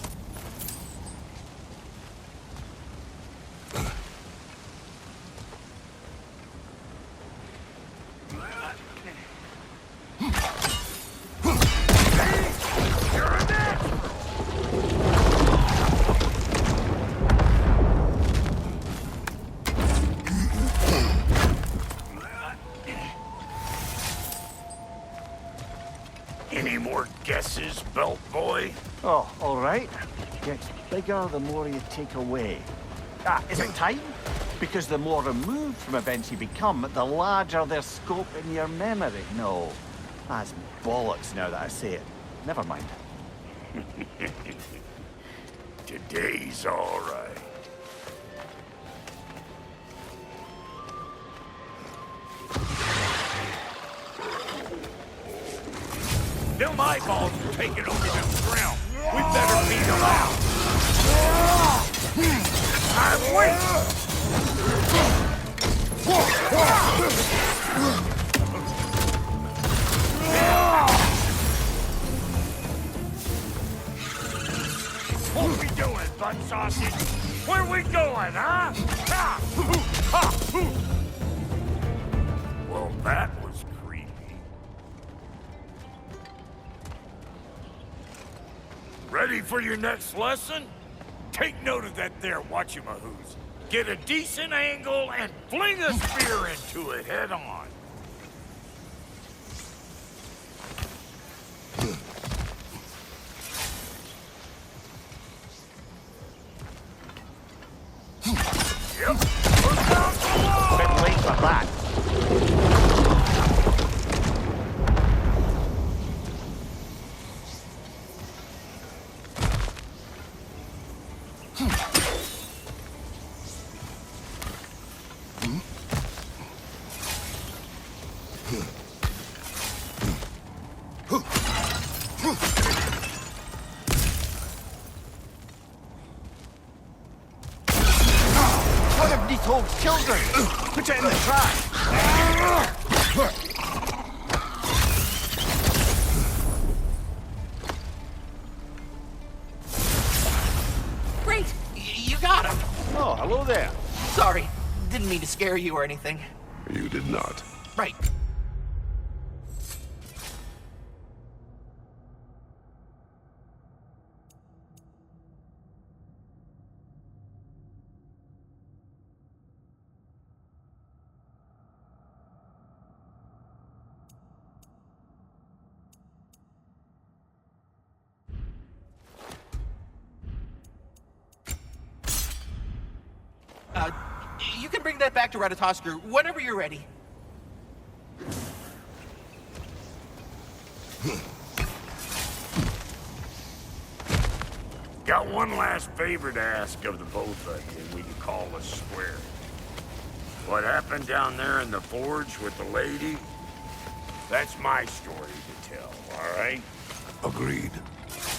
You're a natural! Any more guesses, belt boy? Oh, all right. Gets bigger the more you take away. Ah, is it time? Because the more removed from events you become, the larger their scope in your memory. No, that's bollocks now that I say it. Never mind. Today's all right. Them eyeballs are taking over them ground. We better beat them out. Wait! What we doing, butt sausage? Where we going, huh? Ha! Hoo! Ha! Hoo! Well, that was creepy. Ready for your next lesson? Take note of that there whatchamahoos. Get a decent angle and fling a spear into it head on. Yep. Look out below! Bit late for that. One of these old children! Put it in the trash! Great! You got him! Oh, hello there. Sorry, didn't mean to scare you or anything. You did not. Right. You can bring that back to Ratatoskr whenever you're ready. Got one last favor to ask of the both of you, we can call us square. What happened down there in the forge with the lady? That's my story to tell, all right? Agreed.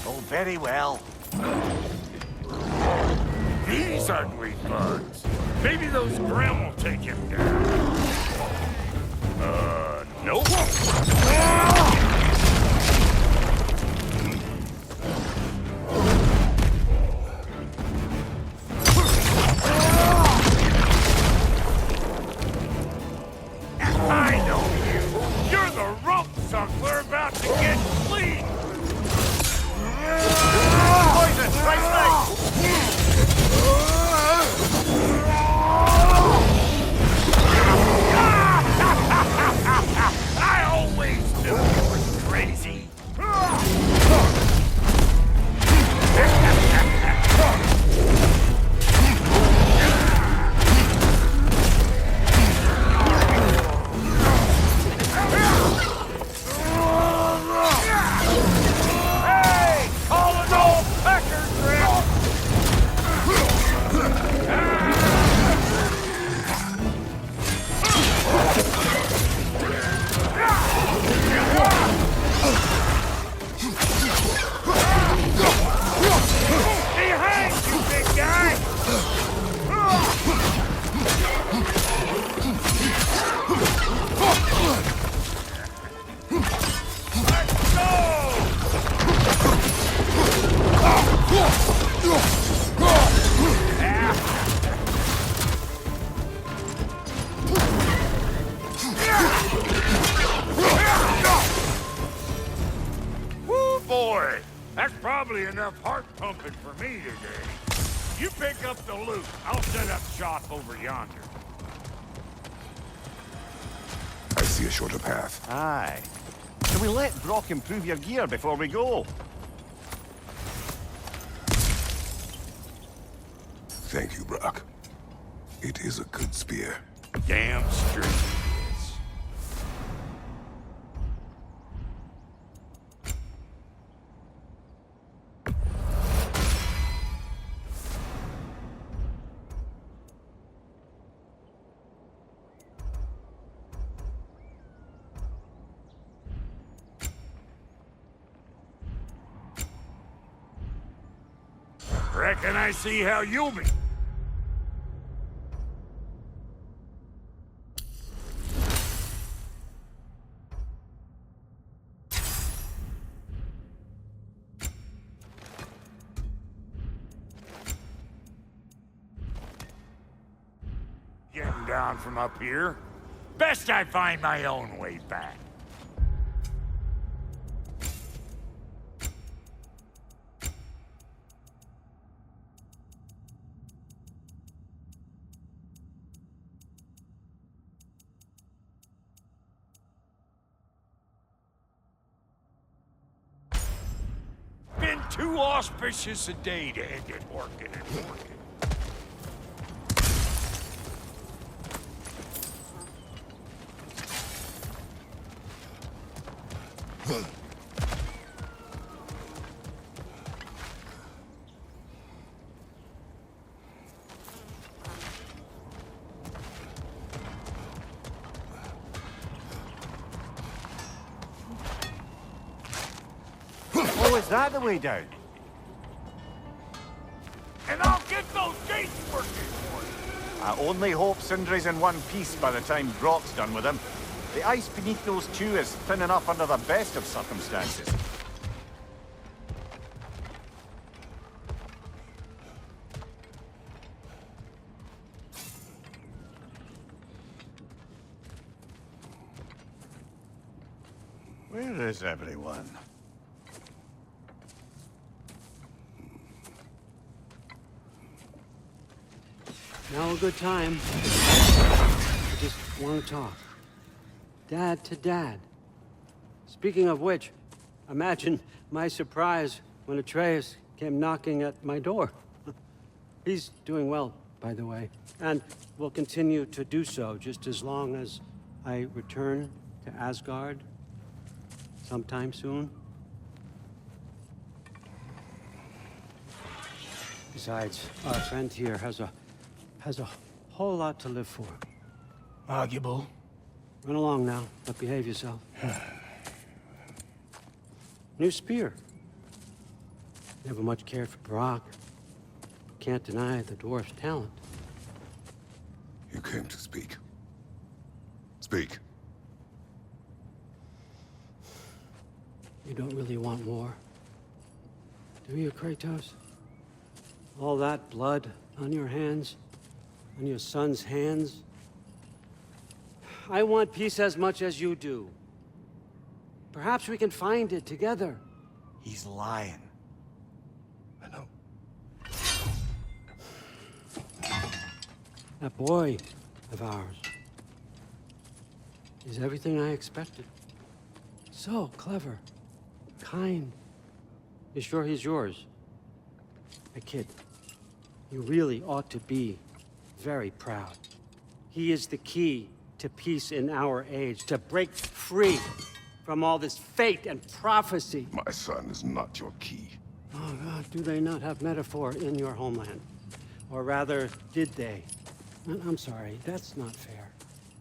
Oh, very well. These ugly bugs. Maybe those Grim will take him down. Nope. I know you. You're the rump suckler about to get clean. Poison, right. I always knew you were crazy. Hey, call it old pecker grip. Behind you, big guy! Let's go! Woo, boy! That's probably enough heart pumping for me today. You pick up the loot. I'll set up shop over yonder. I see a shorter path. Aye. Can we let Brock improve your gear before we go? Thank you, Brock. It is a good spear. Damn straight it is. Reckon I see how you'll be. Getting down from up here. Best I find my own way back. Been too auspicious a day to end it working and working. Oh, is that the way down? And I'll get those gates working for you. I only hope Sindri's in one piece by the time Brock's done with him. The ice beneath those two is thin enough under the best of circumstances. Where is everyone? Now a good time. I just want to talk. Dad to Dad. Speaking of which, imagine my surprise when Atreus came knocking at my door. He's doing well, by the way. And will continue to do so just as long as I return to Asgard sometime soon. Besides, our friend here has a whole lot to live for. Arguable. Run along now, but behave yourself. New spear. Never much cared for Brock. Can't deny the dwarf's talent. You came to speak. Speak. You don't really want war, do you, Kratos? All that blood on your hands, on your son's hands. I want peace as much as you do. Perhaps we can find it together. He's lying. I know. That boy of ours is everything I expected. So clever, kind. You sure he's yours? A kid, you really ought to be very proud. He is the key to peace in our age, to break free from all this fate and prophecy. My son is not your key. Oh, God, do they not have metaphor in your homeland? Or rather, did they? I'm sorry, that's not fair.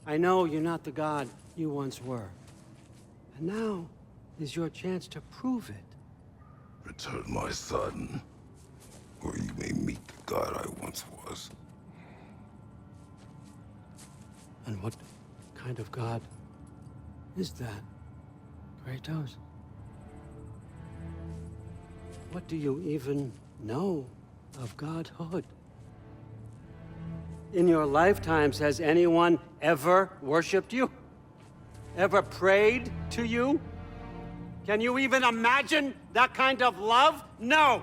I know you're not the god you once were. And now is your chance to prove it. Return my son, or you may meet the god I once was. And what kind of god is that, Kratos? What do you even know of godhood? In your lifetimes, has anyone ever worshipped you? Ever prayed to you? Can you even imagine that kind of love? No!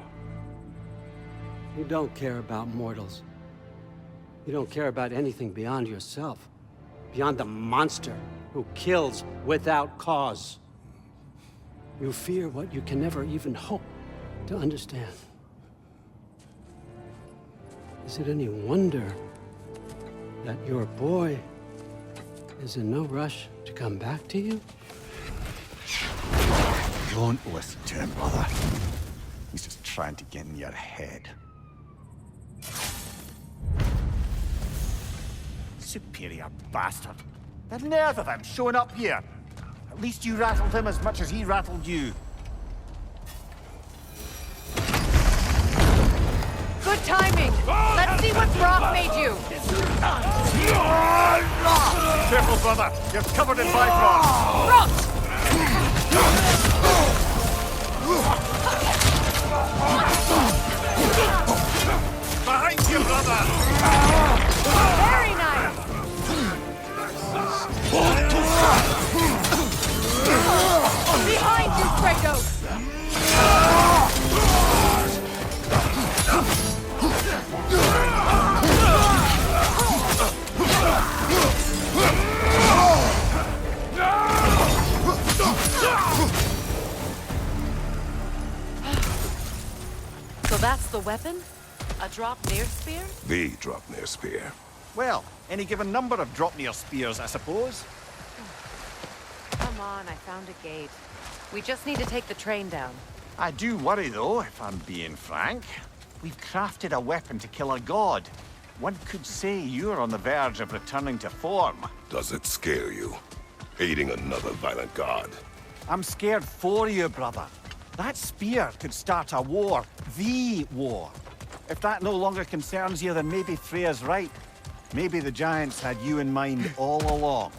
You don't care about mortals. You don't care about anything beyond yourself. Beyond the monster who kills without cause. You fear what you can never even hope to understand. Is it any wonder that your boy is in no rush to come back to you? Don't listen to him, brother. He's just trying to get in your head. Superior bastard. The nerve of him showing up here. At least you rattled him as much as he rattled you. Good timing. Let's see what Brock made you. Careful, brother. You're covered in Bifrost. Brock! Behind you, brother. Very nice. Behind you, Kratos. So that's the weapon? A drop-near spear? The Dropnir spear. Well, any given number of drop-near spears, I suppose. Come on, I found a gate. We just need to take the train down. I do worry, though, if I'm being frank. We've crafted a weapon to kill a god. One could say you're on the verge of returning to form. Does it scare you? Aiding another violent god? I'm scared for you, brother. That spear could start a war. The war. If that no longer concerns you, then maybe Freya's right. Maybe the Giants had you in mind all along.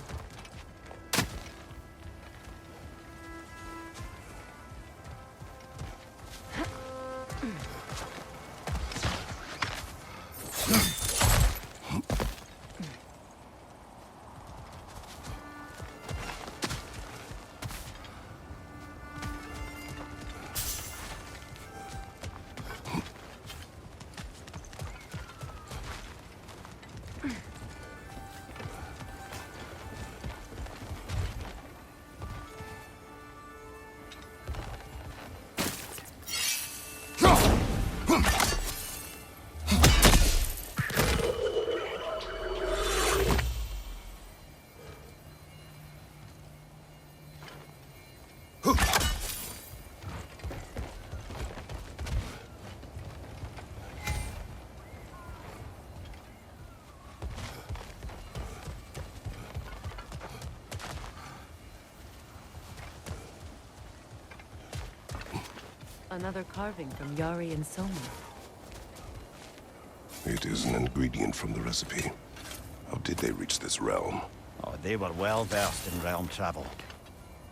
Another carving from Yari and Soma. It is an ingredient from the recipe. How did they reach this realm? Oh, they were well versed in realm travel.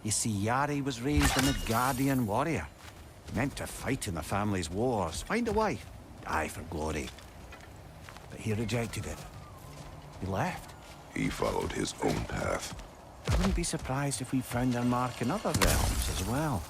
You see, Yari was raised in the guardian warrior. Meant to fight in the family's wars, find a wife, die for glory. But he rejected it. He left. He followed his own path. I wouldn't be surprised if we found their mark in other realms as well.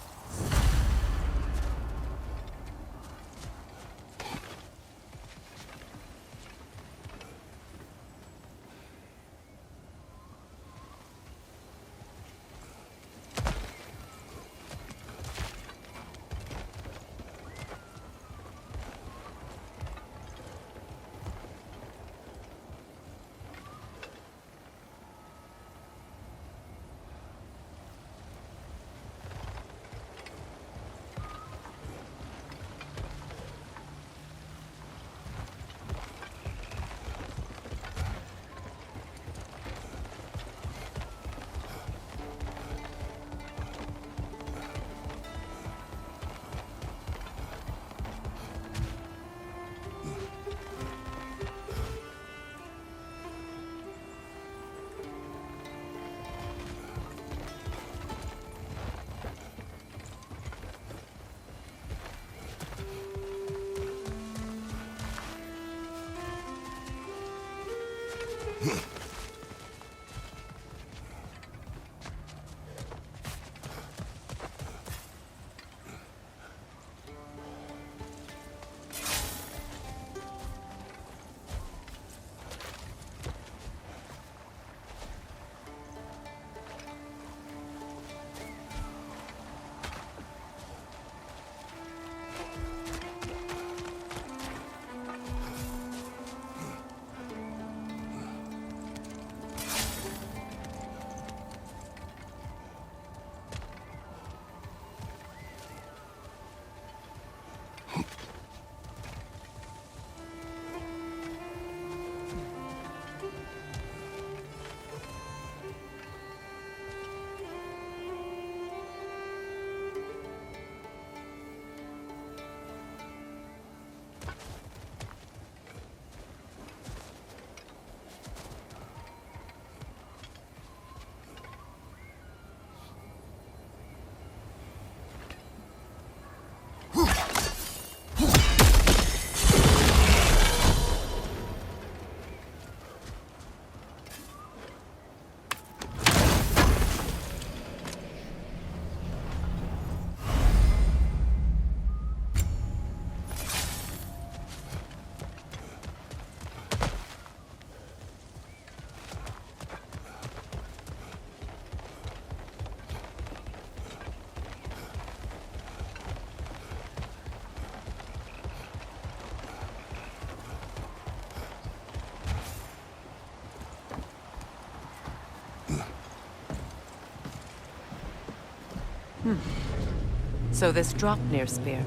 So this Draupnir spear,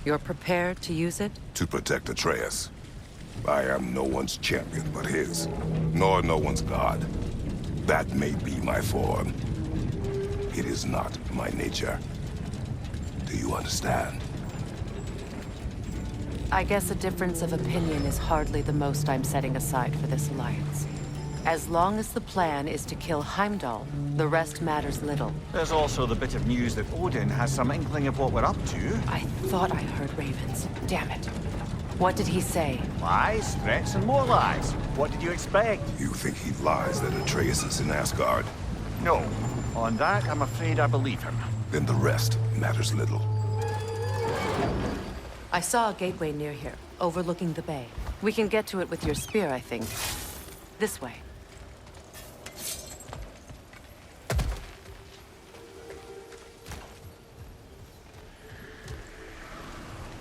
you're prepared to use it? To protect Atreus. I am no one's champion but his, nor no one's god. That may be my form. It is not my nature. Do you understand? I guess a difference of opinion is hardly the most I'm setting aside for this alliance. As long as the plan is to kill Heimdall, the rest matters little. There's also the bit of news that Odin has some inkling of what we're up to. I thought I heard ravens. Damn it. What did he say? Lies, threats, and more lies. What did you expect? You think he lies that Atreus is in Asgard? No. On that, I'm afraid I believe him. Then the rest matters little. I saw a gateway near here, overlooking the bay. We can get to it with your spear, I think. This way.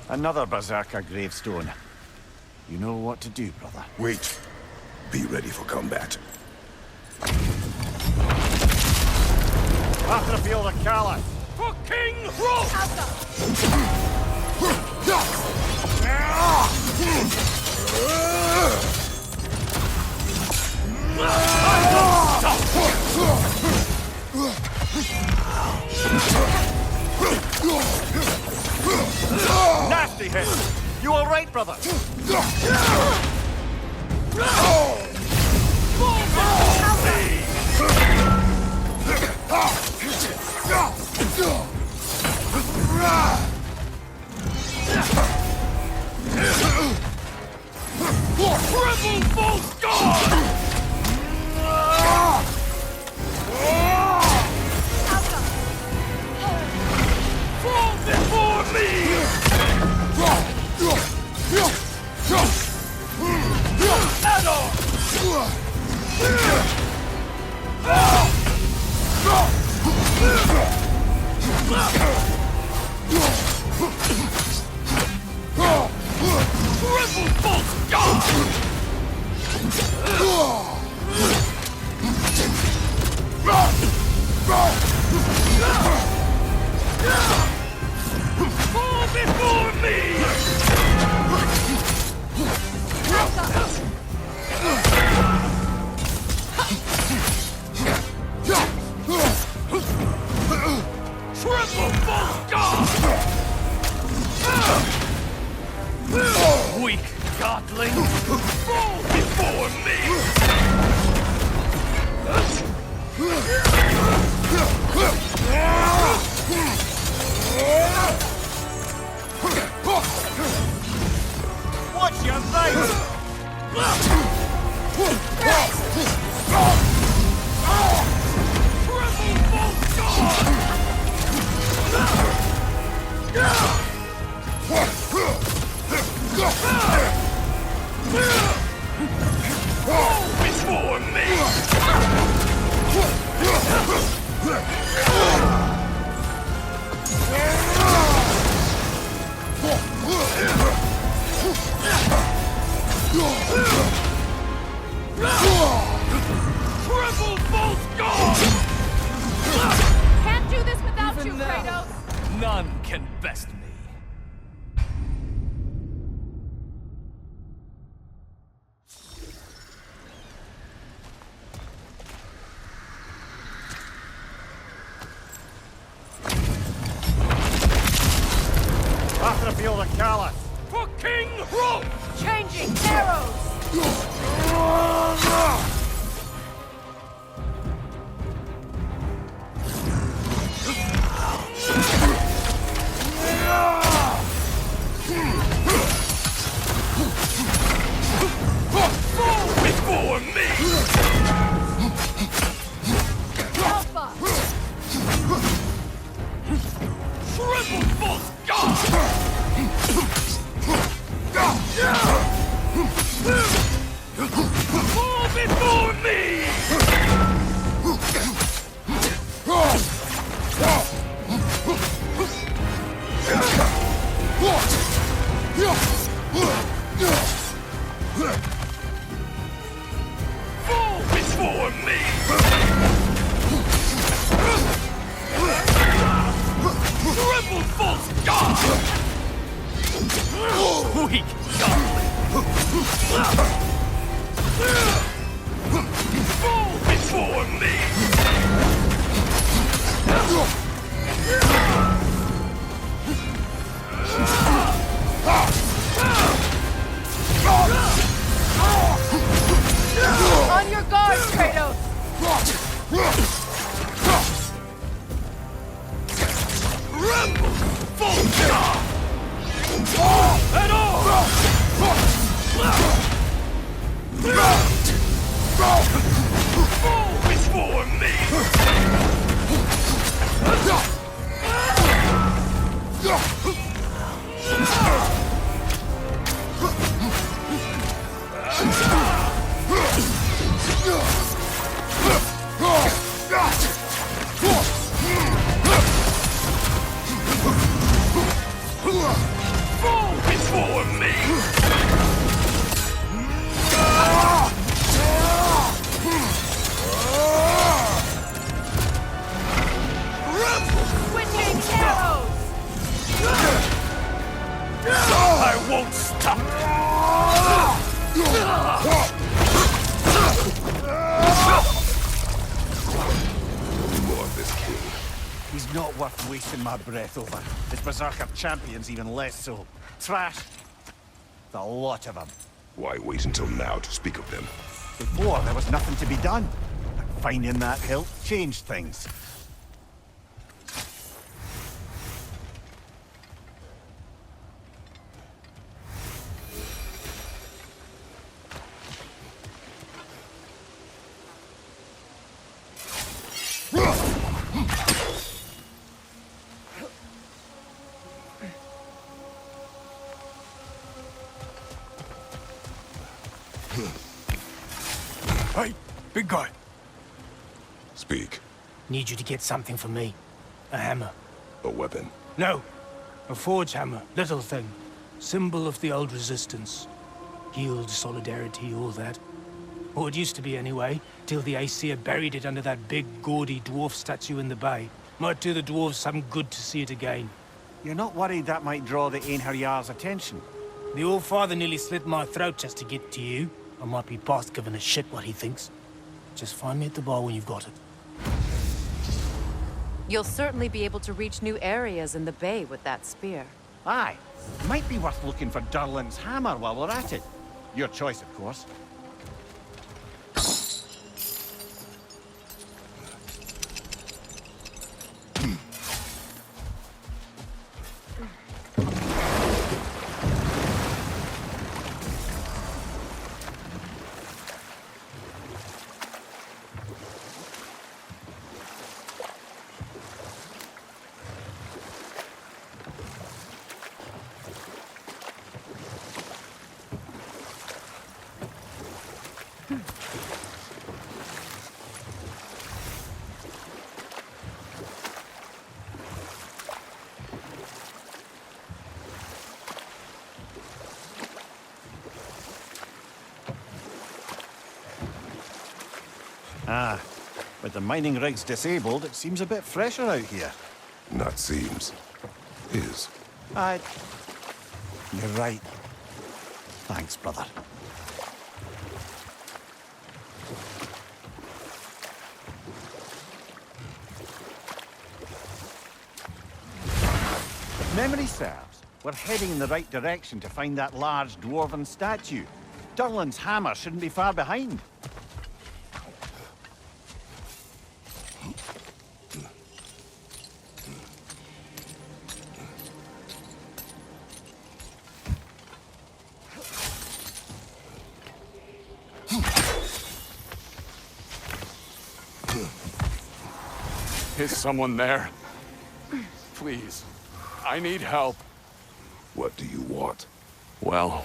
Another Berserker gravestone. You know what to do, brother. Wait. Be ready for combat. After the field of Calais. For King Rome! brother! Triple full guard! Fall before me! Head on! Triple full guard! Fall before me! Triple full guard! Weak godling! Fall before me! Watch your face! Triple full guard! Fall before me! Triple full guard! Can't do this without you, Kratos! None can best me. After the field of Callus! For King Rome! Changing arrows! Fall before me! Alpha! Triple full guard! Fall before me! Fall before me! Triple full guard! Weak godling! Fall before me! On your guard, Kratos! Rebel! Full guard! At all! Fall before me! Fall before me! Switching arrows! I won't stop! More of this king. He's not worth wasting my breath over. His berserker champions even less so. Trash. a lot of them. Why wait until now to speak of them? Before, there was nothing to be done. But finding that hilt changed things. Hey, big guy. Speak. Need you to get something for me. A hammer. A weapon. No. A forge hammer. Little thing. Symbol of the old resistance. Guild, solidarity, all that. Or it used to be anyway, till the Aesir buried it under that big, gaudy dwarf statue in the bay. Might do the dwarves some good to see it again. You're not worried that might draw the Einherjar's attention? The All-Father nearly slit my throat just to get to you. I might be past giving a shit what he thinks. Just find me at the bar when you've got it. You'll certainly be able to reach new areas in the bay with that spear. Aye. Might be worth looking for Durlin's hammer while we're at it. Your choice, of course. Ah, with the mining rigs disabled, it seems a bit fresher out here. Not seems. Is. You're right. Thanks, brother. If memory serves, we're heading in the right direction to find that large dwarven statue. Durlin's hammer shouldn't be far behind. Is someone there? Please. I need help. What do you want? Well,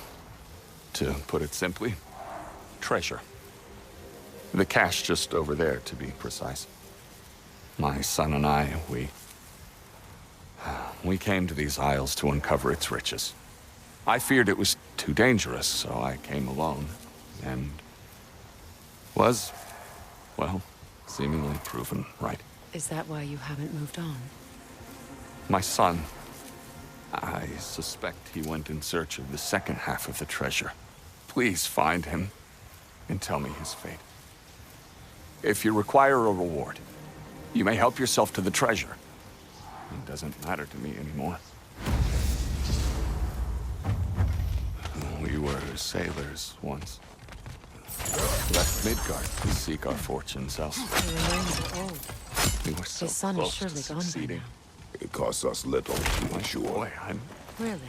to put it simply, treasure. The cache just over there, to be precise. My son and I, we came to these isles to uncover its riches. I feared it was too dangerous, so I came alone, and was, well, seemingly proven right. Is that why you haven't moved on? My son, I suspect he went in search of the second half of the treasure. Please find him and tell me his fate. If you require a reward, you may help yourself to the treasure. It doesn't matter to me anymore. We were sailors once. Left Midgard to seek our fortunes elsewhere. We were so His son is close surely to gone by succeeding. now. It costs us little, to be sure. Boy, Really?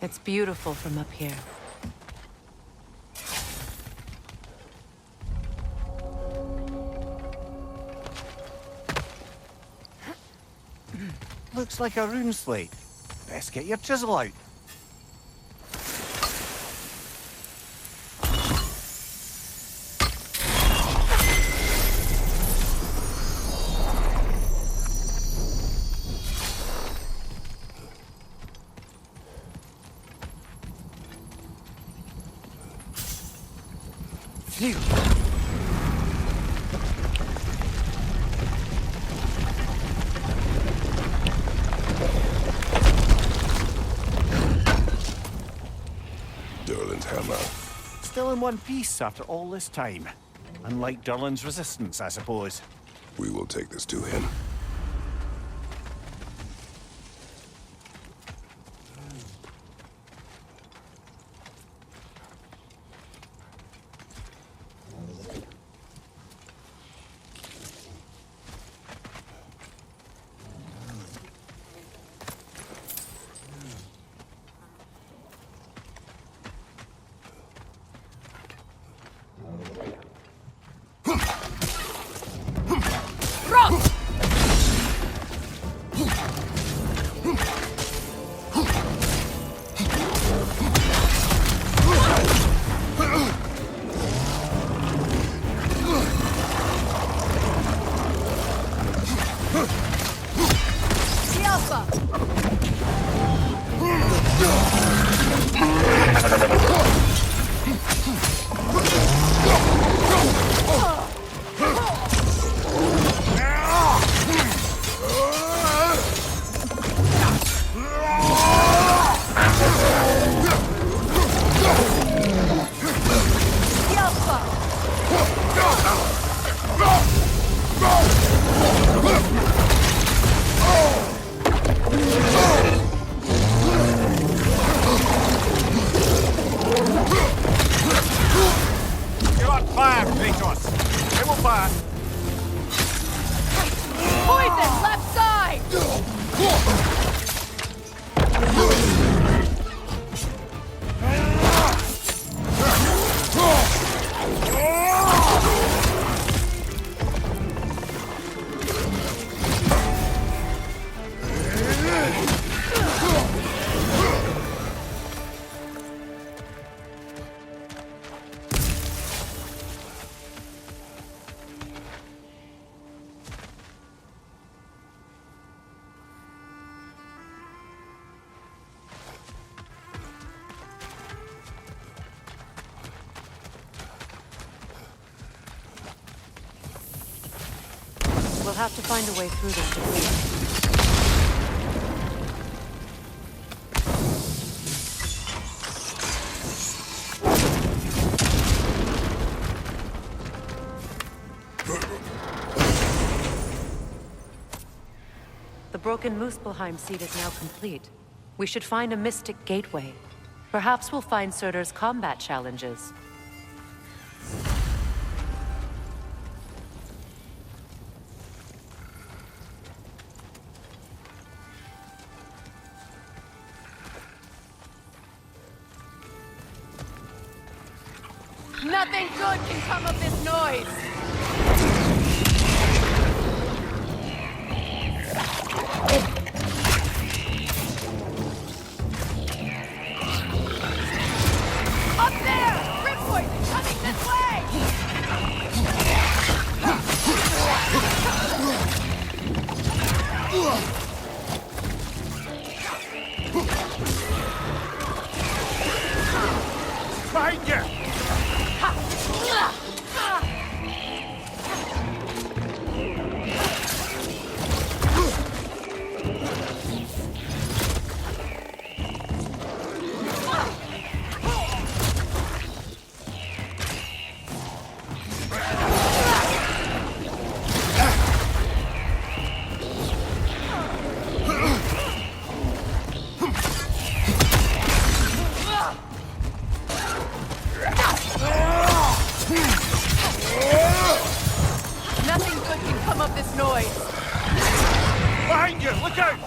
It's beautiful from up here. Looks like a rune slate. Best get your chisel out. Phew. Durlin's hammer. Still in one piece after all this time. Unlike Durlin's resistance, I suppose. We will take this to him. You're on fire, Kratos! They will fire! Poison, left side! We'll have to find a way through this. The broken Muspelheim seed is now complete. We should find a mystic gateway. Perhaps we'll find Surtur's combat challenges. Nothing good can come of this noise! Up there! Rip poison coming this way! Behind you! Nothing good can come of this noise! Behind you! Look out!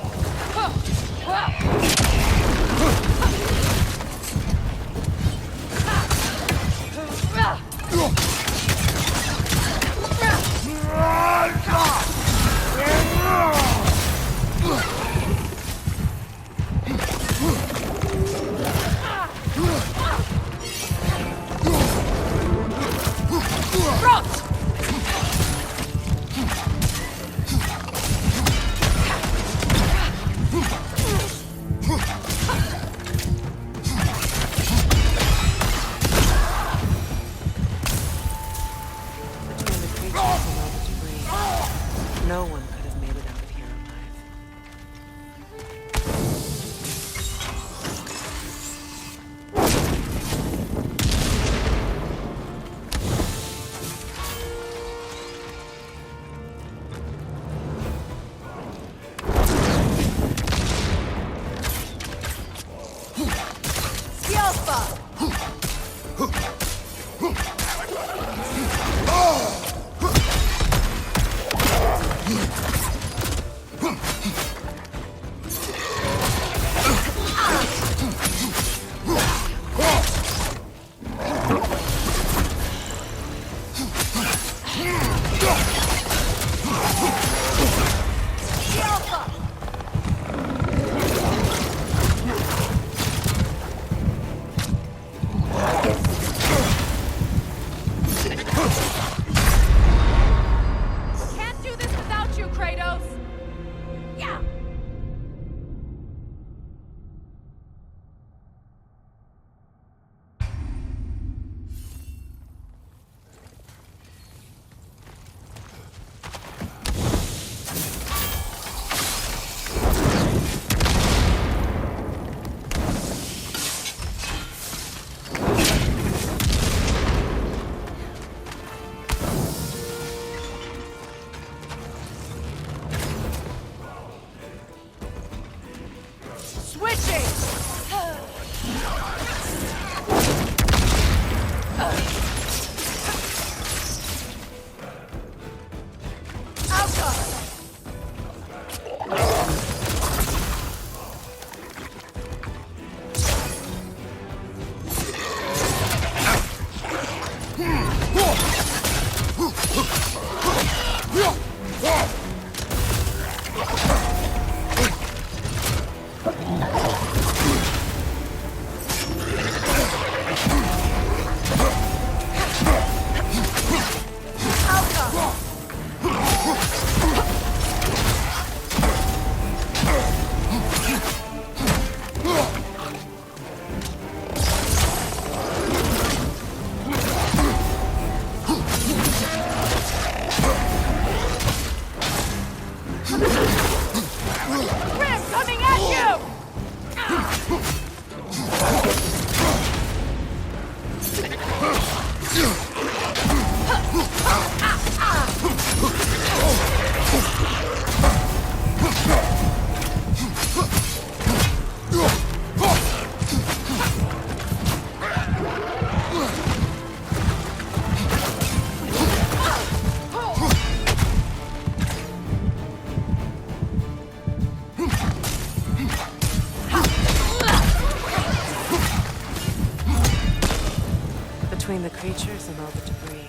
Between the creatures and all the debris,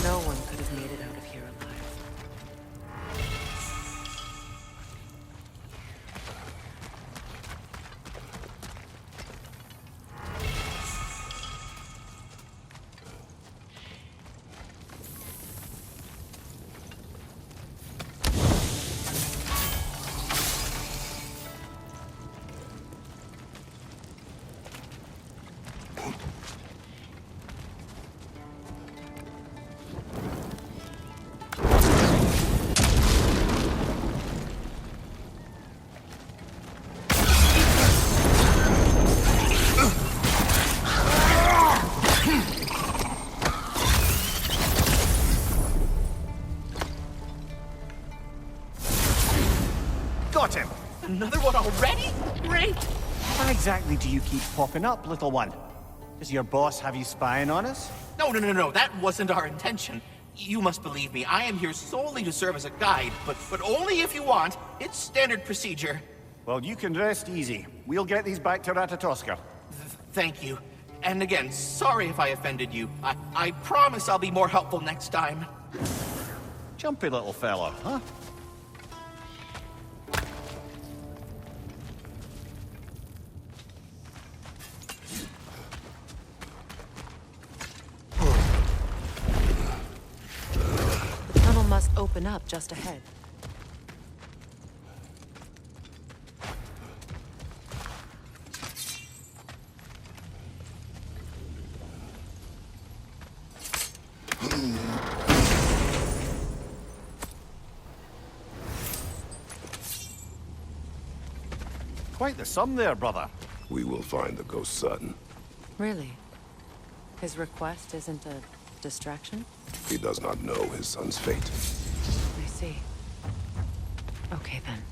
no one could have made it out of here alive. Got him! Another one already? Great! Why exactly do you keep popping up, little one? Does your boss have you spying on us? No. That wasn't our intention. You must believe me. I am here solely to serve as a guide, but only if you want. It's standard procedure. Well, you can rest easy. We'll get these back to Ratatoska. Thank you. And again, sorry if I offended you. I promise I'll be more helpful next time. Jumpy little fella, huh? The tunnel must open up just ahead. Quite the sum there, brother. We will find the ghost son. Really? His request isn't a distraction? He does not know his son's fate. I see. Okay, then.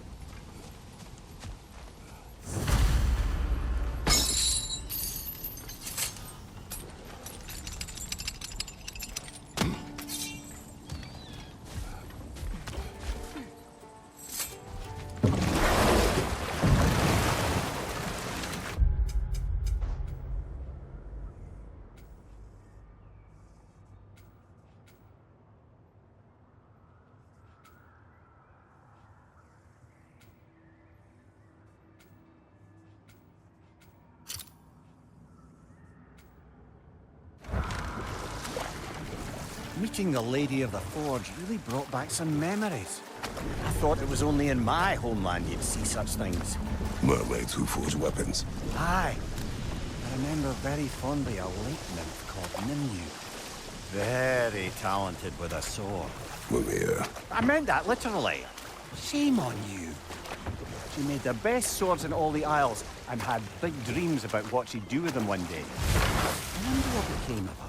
Meeting the Lady of the Forge really brought back some memories. I thought it was only in my homeland you'd see such things. Mermaids who forge weapons. Aye. I remember very fondly a lake nymph called Nenhum. Very talented with a sword. Mimir. I meant that literally. Shame on you. She made the best swords in all the Isles and had big dreams about what she'd do with them one day. I wonder what became of her.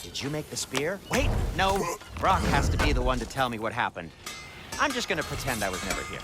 Did you make the spear? Wait, no. Brock has to be the one to tell me what happened. I'm just gonna pretend I was never here.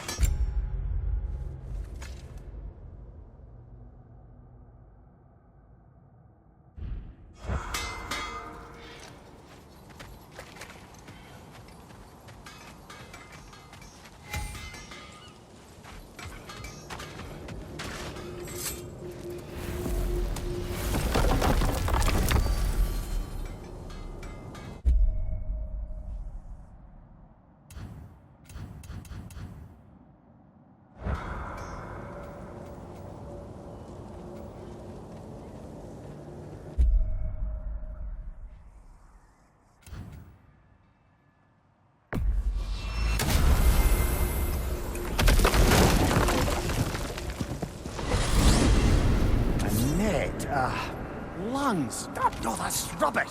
Lungs! No, that's rubbish!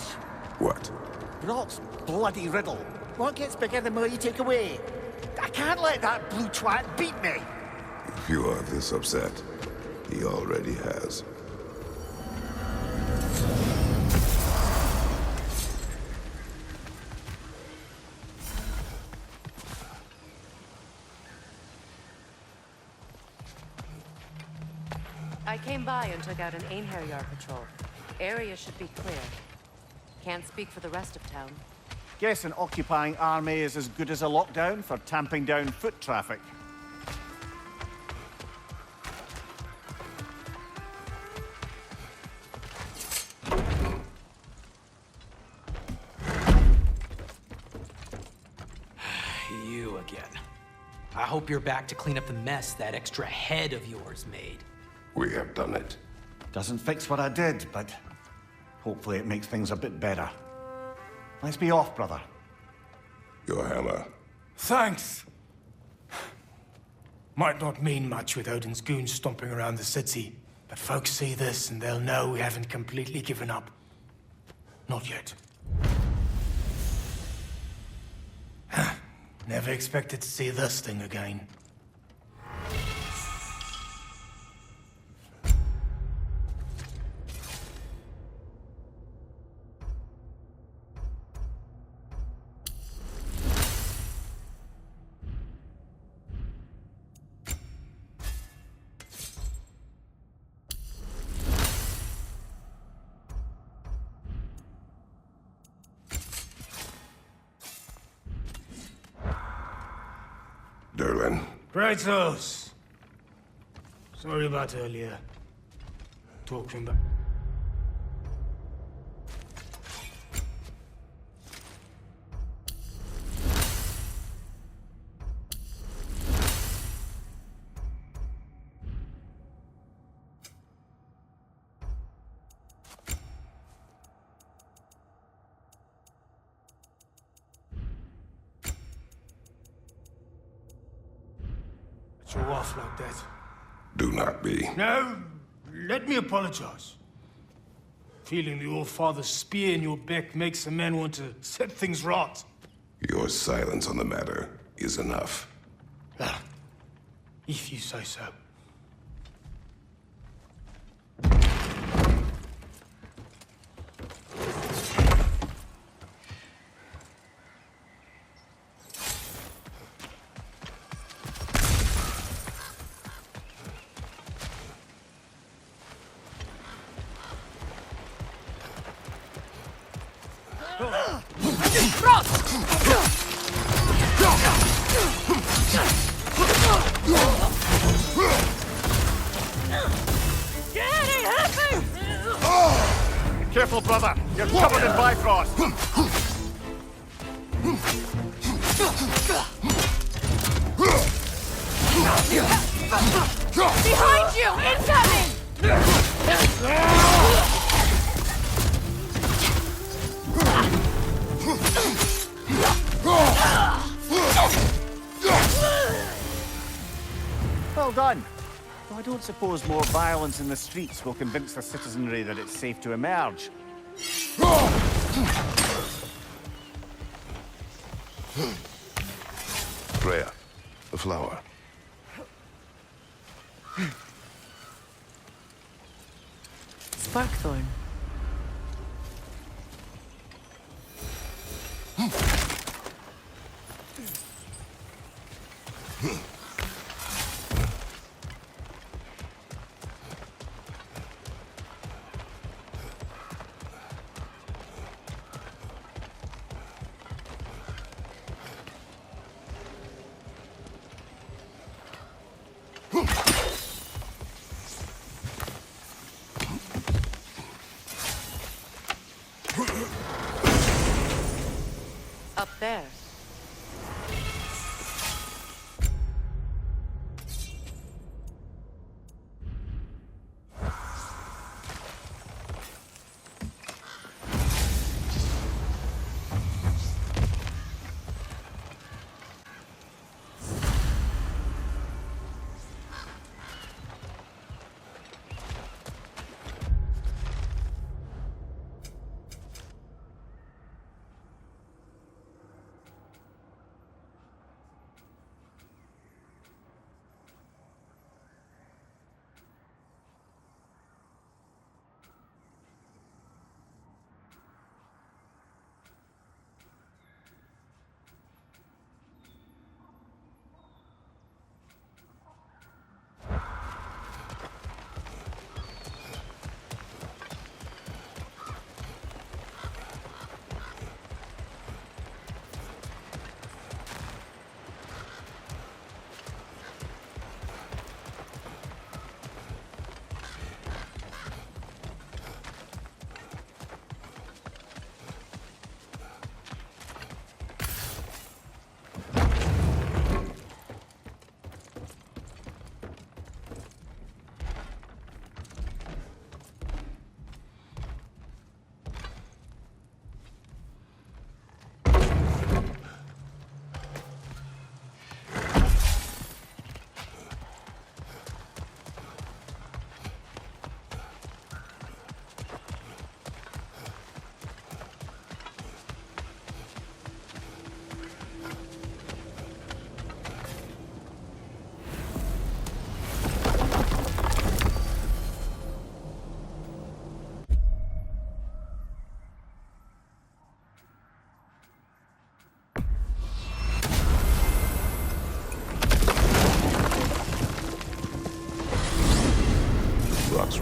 What? Brock's bloody riddle. What gets bigger the more you take away? I can't let that blue twat beat me! If you are this upset, he already has. I came by and took out an Einherjar patrol. Area should be clear. Can't speak for the rest of town. Guess an occupying army is as good as a lockdown for tamping down foot traffic. You again. I hope you're back to clean up the mess that extra head of yours made. We have done it. Doesn't fix what I did, but hopefully it makes things a bit better. Let's be off, brother. Your hammer. Thanks. Might not mean much with Odin's goons stomping around the city, but folks see this and they'll know we haven't completely given up. Not yet. Never expected to see this thing again. Derlin. Kratos! Sorry about earlier. Talking about... Show off like that. Do not be. No, let me apologize. Feeling the All-Father's spear in your back makes a man want to set things right. Your silence on the matter is enough. Ah, if you say so. Careful, brother. You're covered in Bifrost. Behind you! Incoming! Well done. Though I don't suppose more violence in the streets will convince the citizenry that it's safe to emerge. Freya, the flower. Sparkthorn. Up there.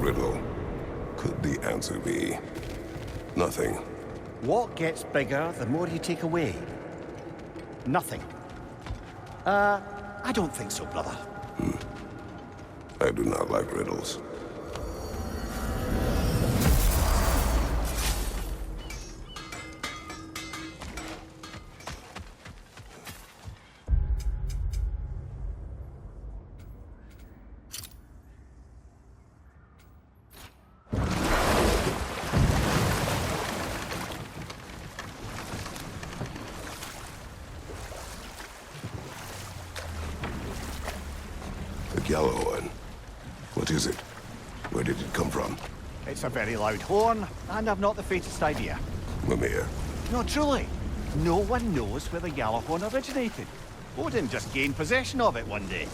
riddle. Could the answer be nothing? What gets bigger the more you take away? Nothing. I don't think so, brother. I do not like riddles. The yellow one. What is it? Where did it come from? It's a very loud horn, and I've not the faintest idea. Mimir. No, truly. No one knows where the yellow horn originated. Odin just gained possession of it one day.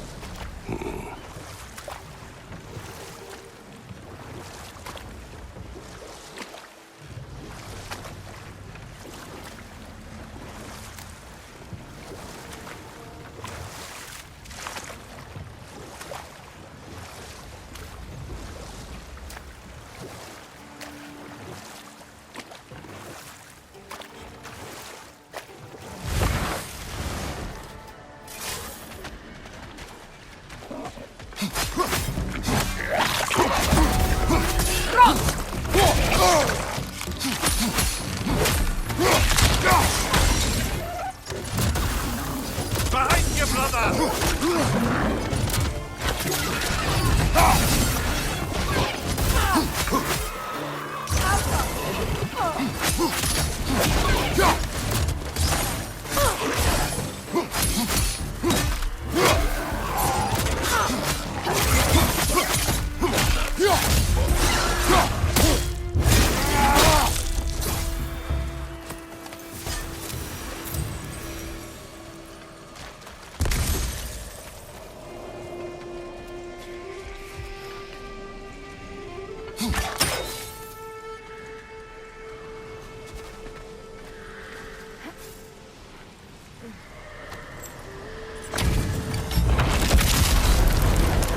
Behind you, brother!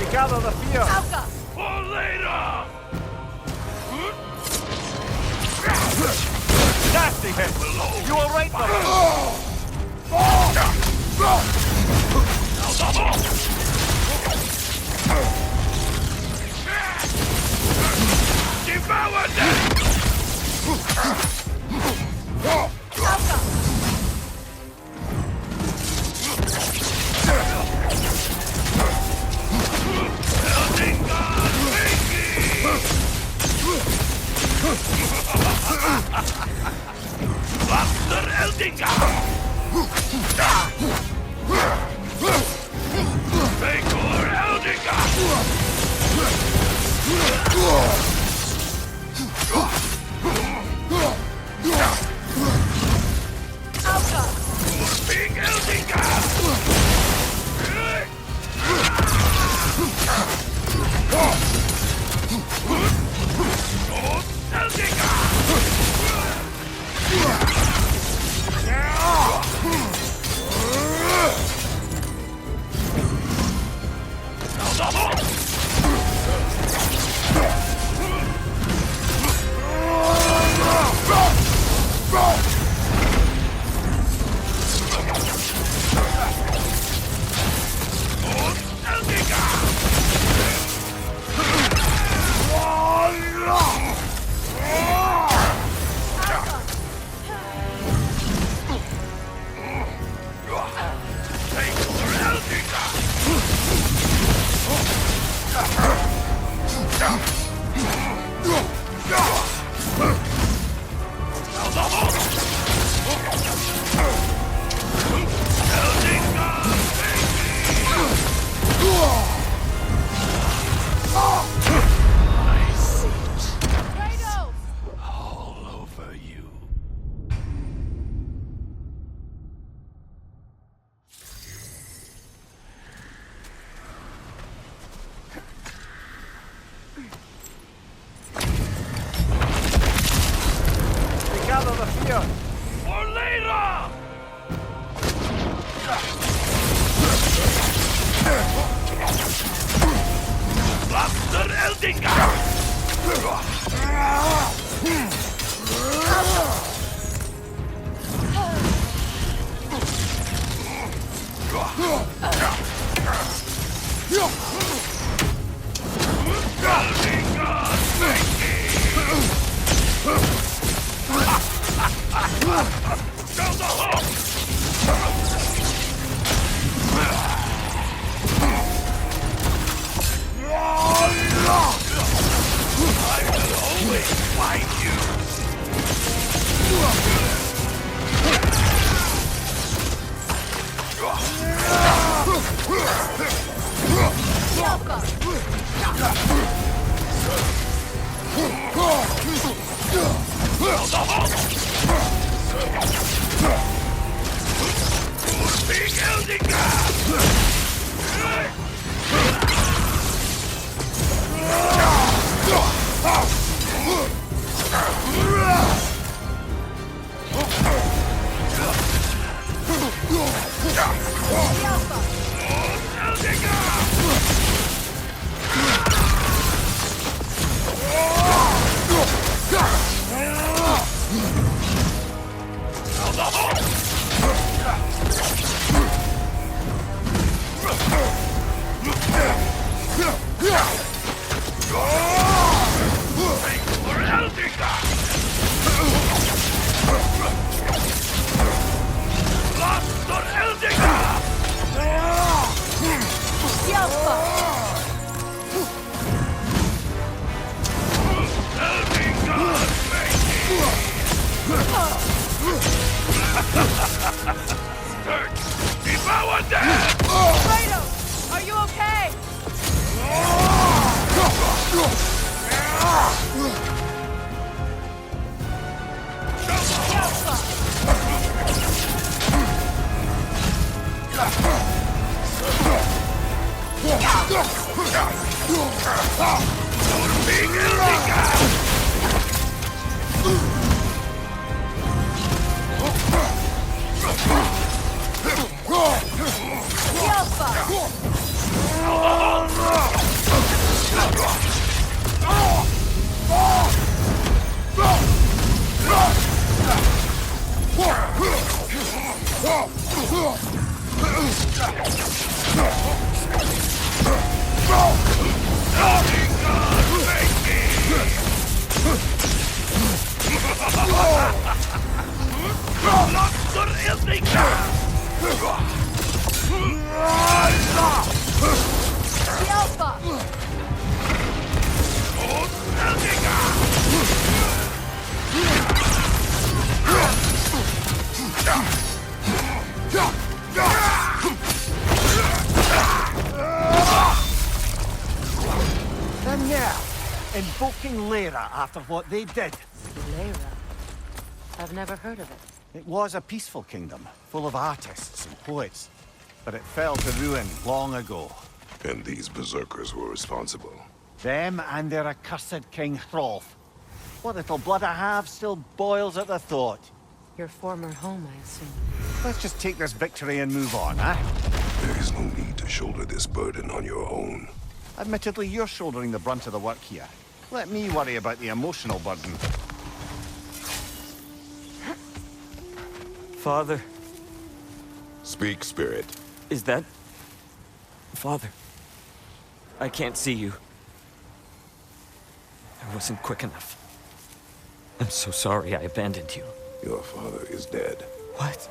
Gather the fear! For later! Nasty hit! You all right, brother? Devour them! Master Eldinga! Take over Eldinga! Big Eldinga! Master Eldinga! Kratos, are you okay? And yeah, invoking Lyra after what they did. Lyra? I've never heard of it. It was a peaceful kingdom, full of artists and poets. But it fell to ruin long ago. And these berserkers were responsible. Them and their accursed King Hrolf. What little blood I have still boils at the thought. Your former home, I assume. Let's just take this victory and move on, eh? There is no need to shoulder this burden on your own. Admittedly, you're shouldering the brunt of the work here. Let me worry about the emotional burden. Father. Speak, Spirit. Is that... Father? I can't see you. I wasn't quick enough. I'm so sorry I abandoned you. Your father is dead. What?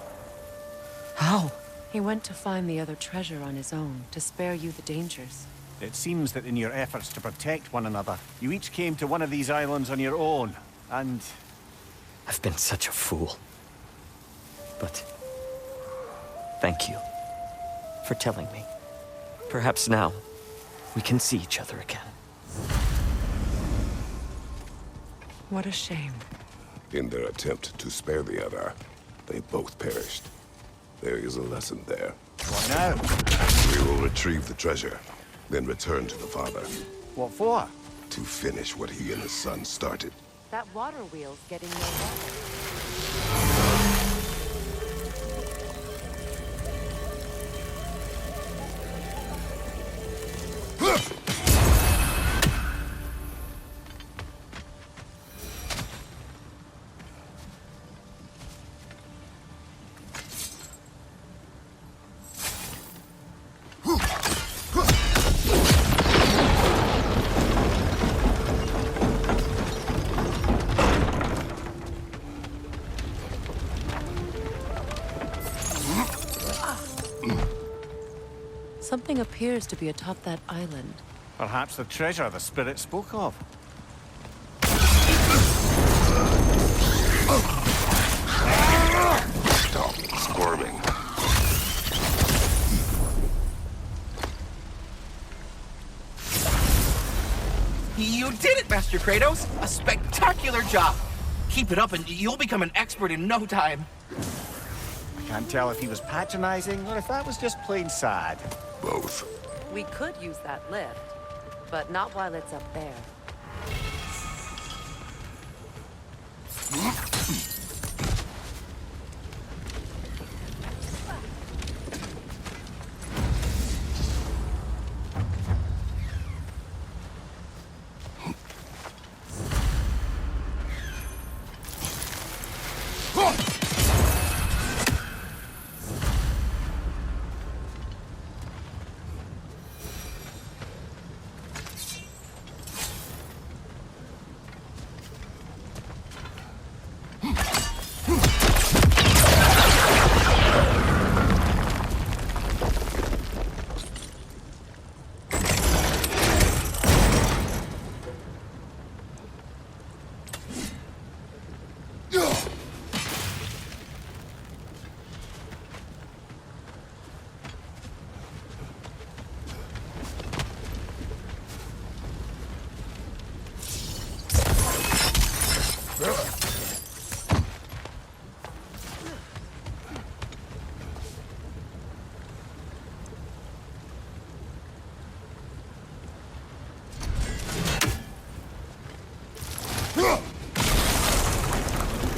How? He went to find the other treasure on his own, to spare you the dangers. It seems that in your efforts to protect one another, you each came to one of these islands on your own, and... I've been such a fool. But... thank you for telling me. Perhaps now, we can see each other again. What a shame. In their attempt to spare the other, they both perished. There is a lesson there. What now? We will retrieve the treasure, then return to the father. What for? To finish what he and his son started. That water wheel's getting no better. Something appears to be atop that island. Perhaps the treasure the spirit spoke of. Stop squirming. You did it, Master Kratos! A spectacular job! Keep it up and you'll become an expert in no time. I can't tell if he was patronizing or if that was just plain sad. Both. We could use that lift, but not while it's up there.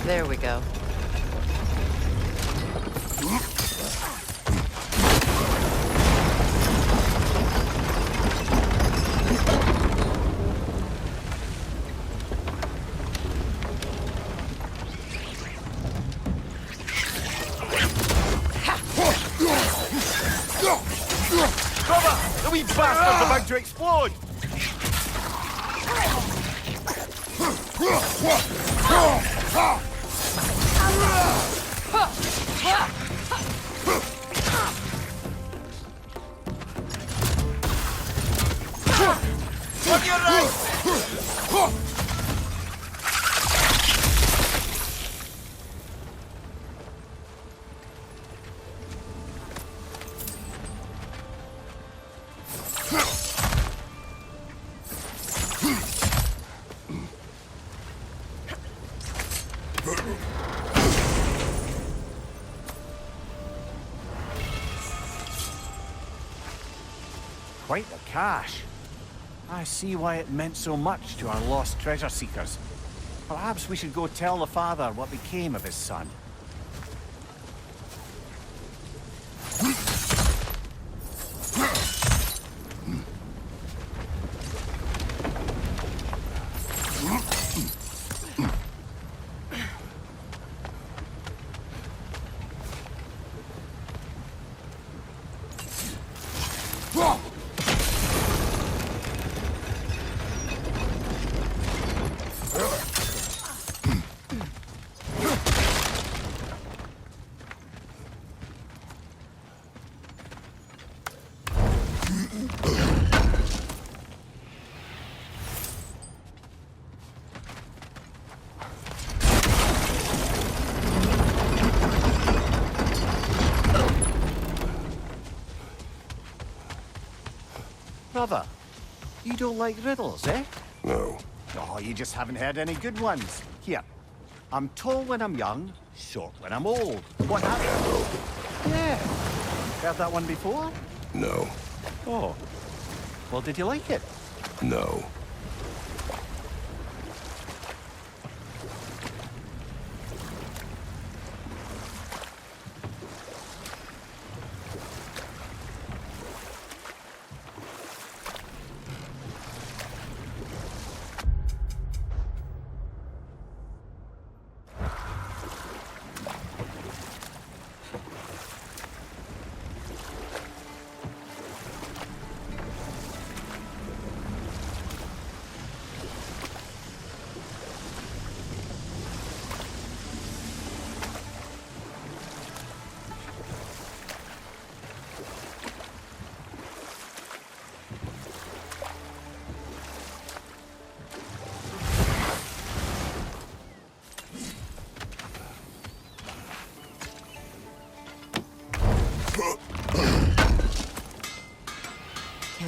There we go. Cover! The wee bastard's about to explode! On your right! Quite the cache. I see why it meant so much to our lost treasure seekers. Perhaps we should go tell the father what became of his son. Brother, you don't like riddles, eh? No. Oh, you just haven't heard any good ones. Here, I'm tall when I'm young, short when I'm old. What happened? Yeah. Heard that one before? No. Oh. Well, did you like it? No.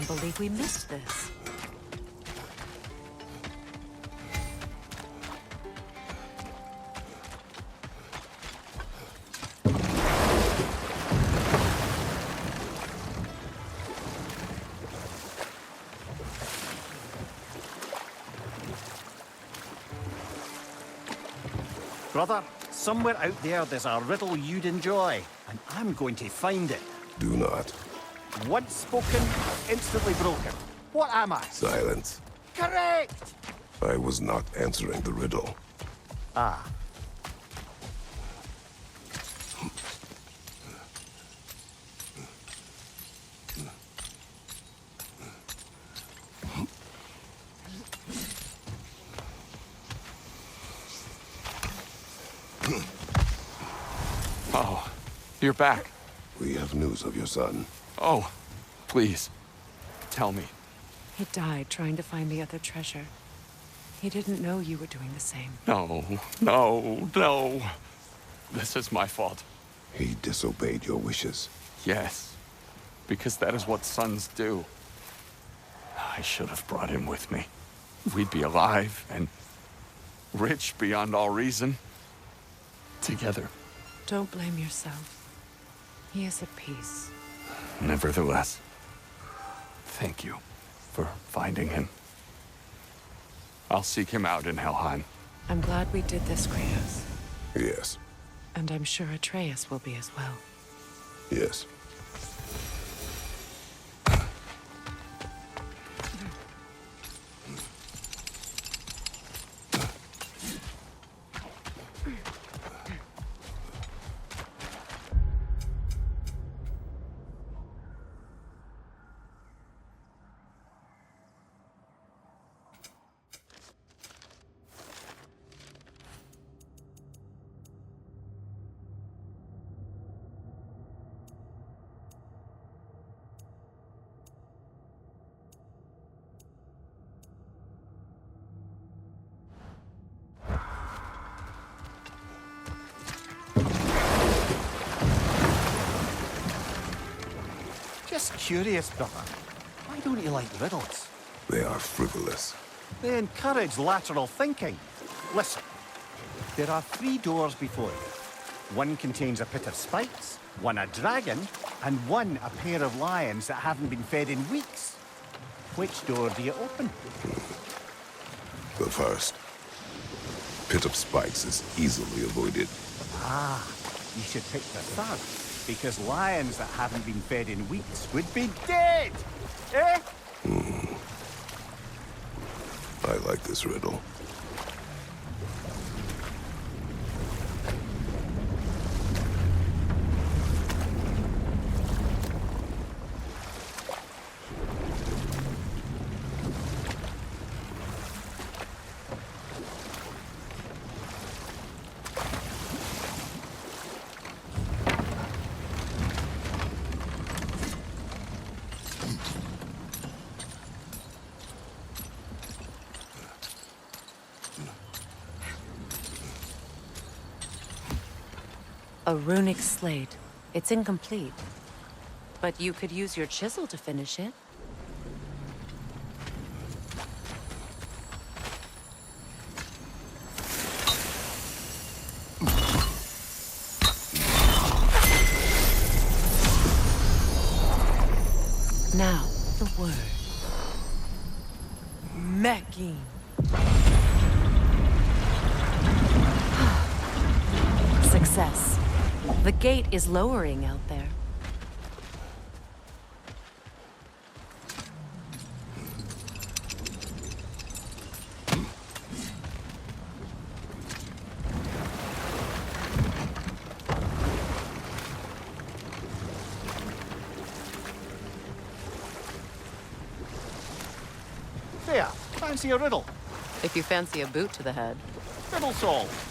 can't believe we missed this. Brother, somewhere out there's a riddle you'd enjoy, and I'm going to find it. Do not. Once spoken, instantly broken. What am I? Silence. Correct! I was not answering the riddle. Ah. Oh, you're back. We have news of your son. Oh, please, tell me. He died trying to find the other treasure. He didn't know you were doing the same. No, no, no. This is my fault. He disobeyed your wishes. Yes, because that is what sons do. I should have brought him with me. We'd be alive and rich beyond all reason. Together. Don't blame yourself. He is at peace. Nevertheless, thank you for finding him. I'll seek him out in Helheim. I'm glad we did this, Kratos. Yes. And I'm sure Atreus will be as well. Yes. Just curious, brother. Why don't you like riddles? They are frivolous. They encourage lateral thinking. Listen, there are 3 doors before you. One contains a pit of spikes, one a dragon, and one a pair of lions that haven't been fed in weeks. Which door do you open? The first. Pit of spikes is easily avoided. Ah, you should pick the third, because lions that haven't been fed in weeks would be dead! Eh? I like this riddle. A runic slate. It's incomplete. But you could use your chisel to finish it. Now, the word. Meching. Success. The gate is lowering out there. There, fancy a riddle. If you fancy a boot to the head. Riddle solved.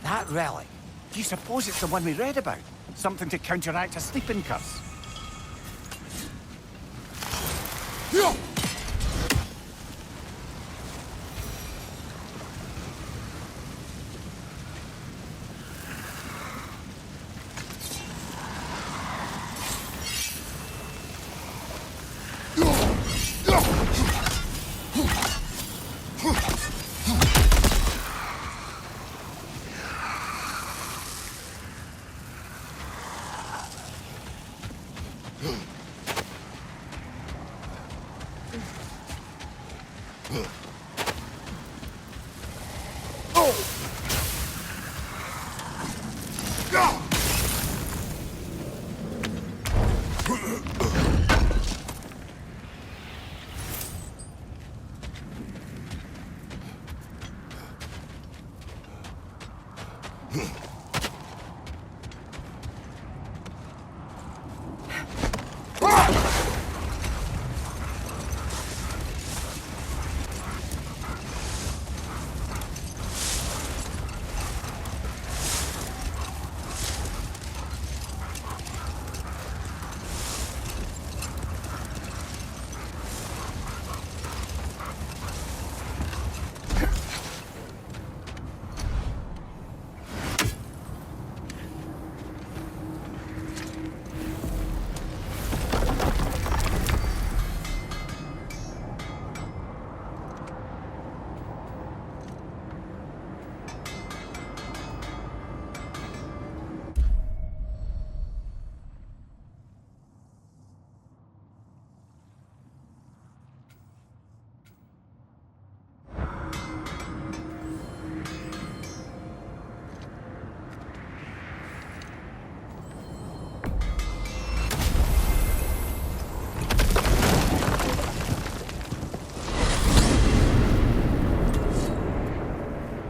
That relic? Do you suppose it's the one we read about? Something to counteract a sleeping curse?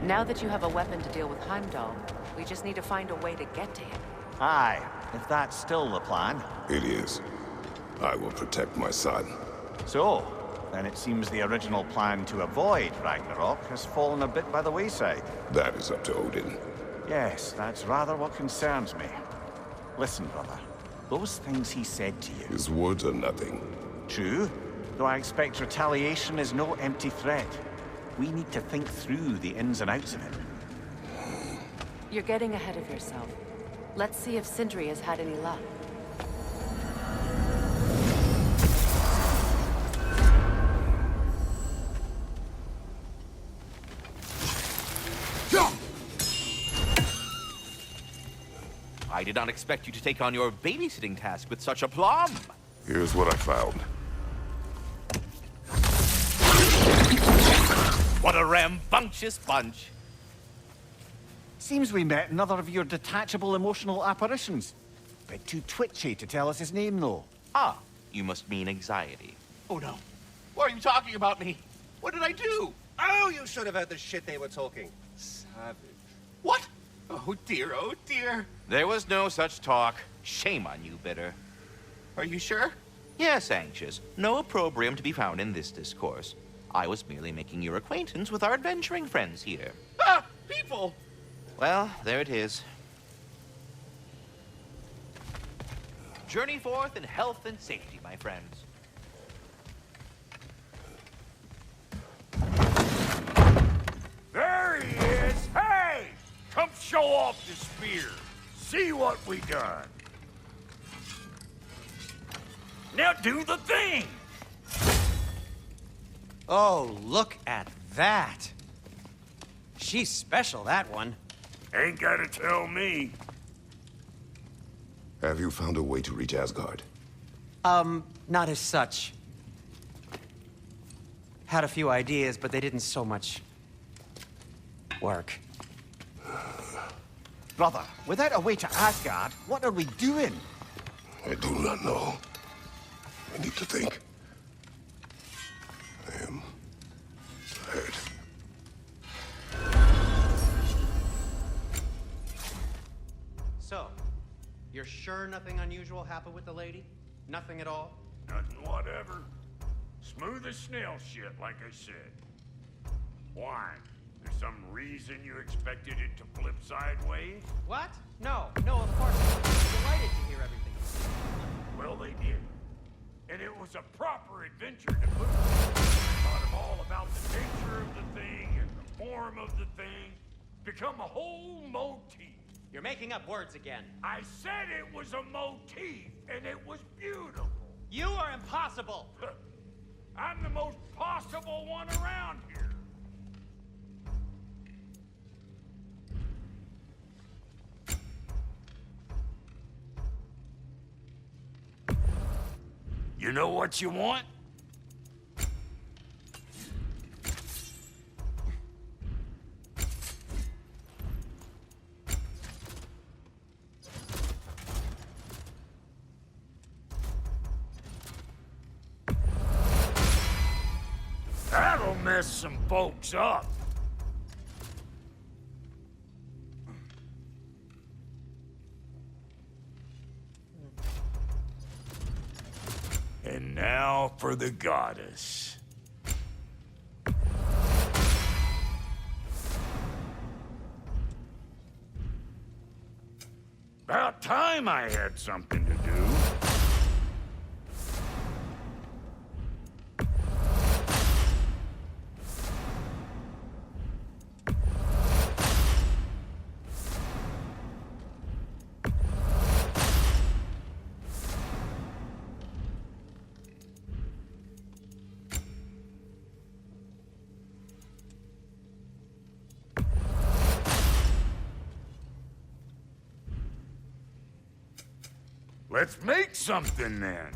Now that you have a weapon to deal with Heimdall, we just need to find a way to get to him. Aye, if that's still the plan. It is. I will protect my son. So, then it seems the original plan to avoid Ragnarok has fallen a bit by the wayside. That is up to Odin. Yes, that's rather what concerns me. Listen, brother. Those things he said to you... His words are nothing. True, though I expect retaliation is no empty threat. We need to think through the ins and outs of it. You're getting ahead of yourself. Let's see if Sindri has had any luck. I did not expect you to take on your babysitting task with such aplomb. Here's what I found. What a rambunctious bunch. Seems we met another of your detachable emotional apparitions. Bit too twitchy to tell us his name, though. Ah, you must mean anxiety. Oh no. Why are you talking about me? What did I do? Oh, you should have heard the shit they were talking. Savage. What? Oh dear, oh dear. There was no such talk. Shame on you, Bitter. Are you sure? Yes, Anxious. No opprobrium to be found in this discourse. I was merely making your acquaintance with our adventuring friends here. Ah, people! Well, there it is. Journey forth in health and safety, my friends. There he is! Hey! Come show off the spear. See what we done. Now do the thing! Oh, look at that. She's special, that one. Ain't gotta tell me. Have you found a way to reach Asgard? Not as such. Had a few ideas, but they didn't so much work. Brother, without a way to Asgard, what are we doing? I do not know. I need to think. I am tired. So, you're sure nothing unusual happened with the lady? Nothing at all? Nothing whatever. Smooth as snail shit, like I said. Why? There's some reason you expected it to flip sideways? What? No, of course not. I'm delighted to hear everything you say. Well, they did. And it was a proper adventure to put thought of all about the nature of the thing and the form of the thing. Become a whole motif. You're making up words again. I said it was a motif, and it was beautiful. You are impossible. I'm the most possible one around here. You know what you want? That'll mess some folks up. And now for the goddess. About time I had something to do. Let's make something then.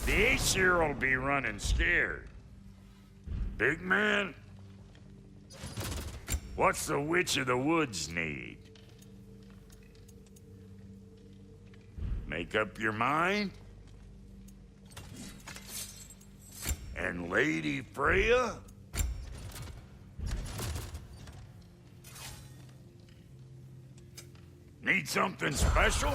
The Aesir will be running scared. Big man, what's the Witch of the Woods need? Make up your mind? And Lady Freya? Need something special?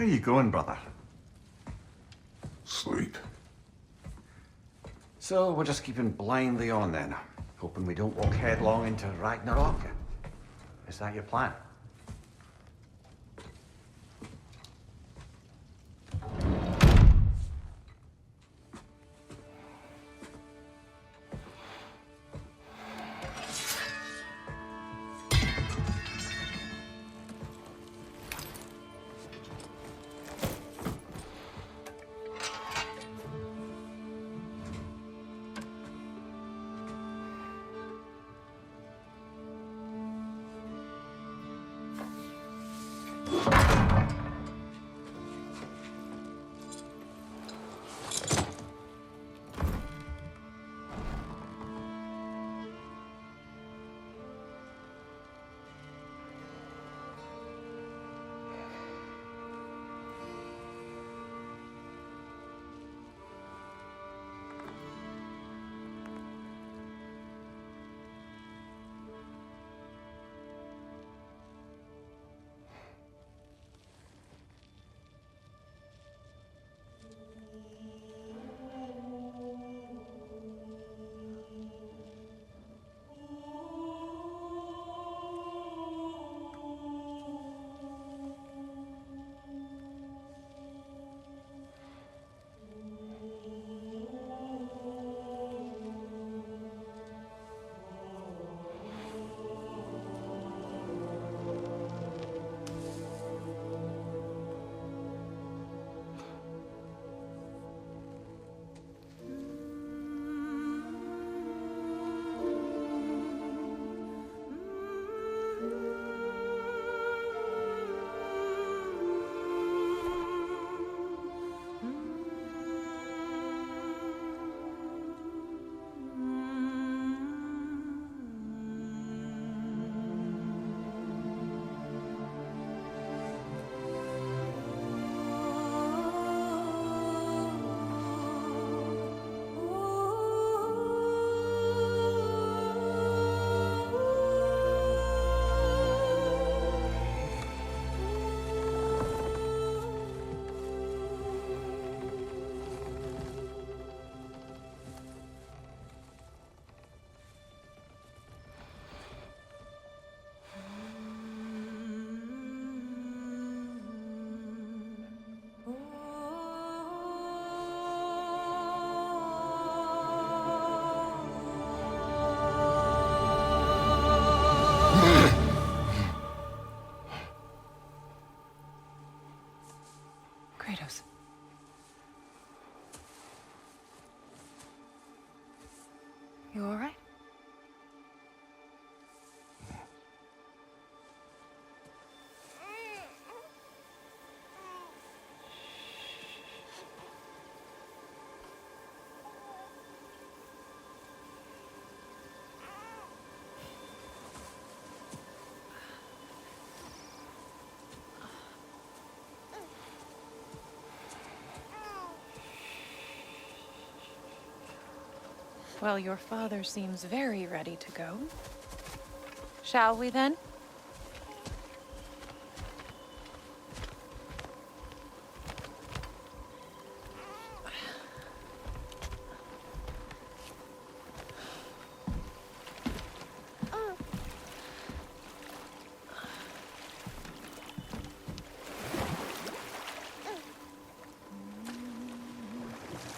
Where are you going, brother? Sleep. So we're just keeping blindly on then, hoping we don't walk headlong into Ragnarök. Is that your plan? Kratos. You all right? Well, your father seems very ready to go. Shall we then?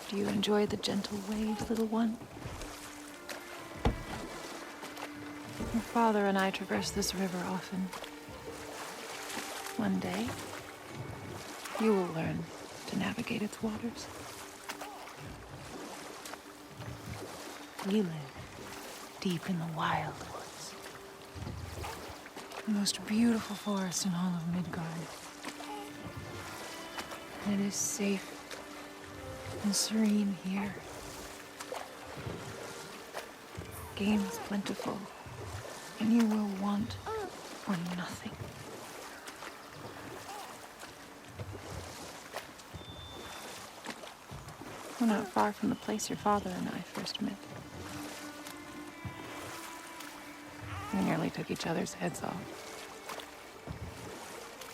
Do you enjoy the gentle wave, little one? Your father and I traverse this river often. One day, you will learn to navigate its waters. We live deep in the wild woods. The most beautiful forest in all of Midgard. And it is safe and serene here. Game is plentiful, and you will want for nothing. We're not far from the place your father and I first met. We nearly took each other's heads off.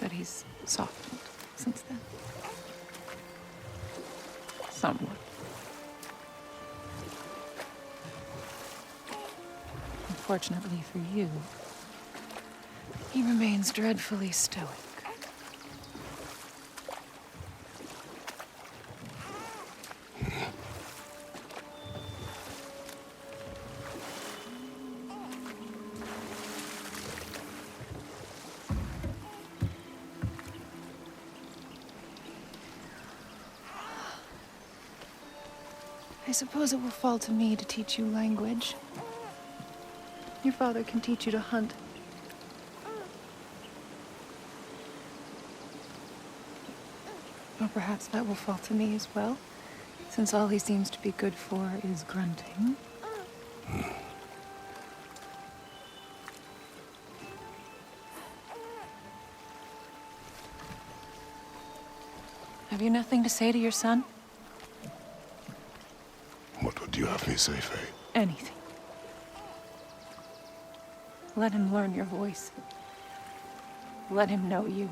But he's softened. since then. Somewhat. Unfortunately for you, he remains dreadfully stoic. I suppose it will fall to me to teach you language. Your father can teach you to hunt. Or perhaps that will fall to me as well, since all he seems to be good for is grunting. Have you nothing to say to your son? What would you have me say, Faye? Anything. Let him learn your voice. Let him know you.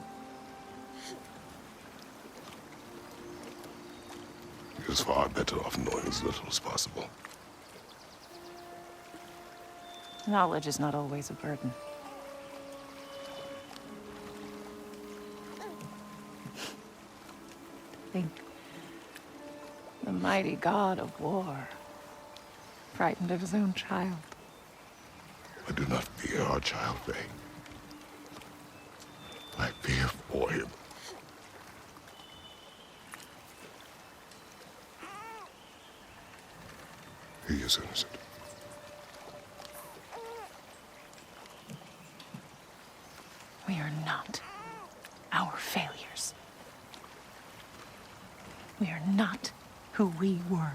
He is far better off knowing as little as possible. Knowledge is not always a burden. Think. The mighty god of war, frightened of his own child. I do not fear our child, Faye. I fear for him. He is innocent. We are not our failures. We are not who we were.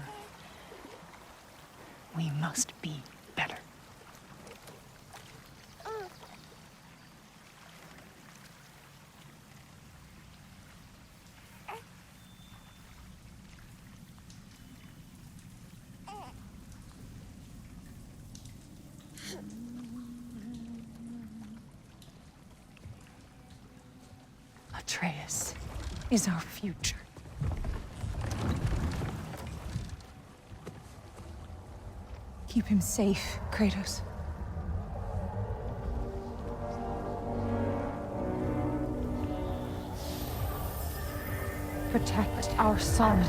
We must be better. Atreus is our future. Keep him safe, Kratos. Protect our son.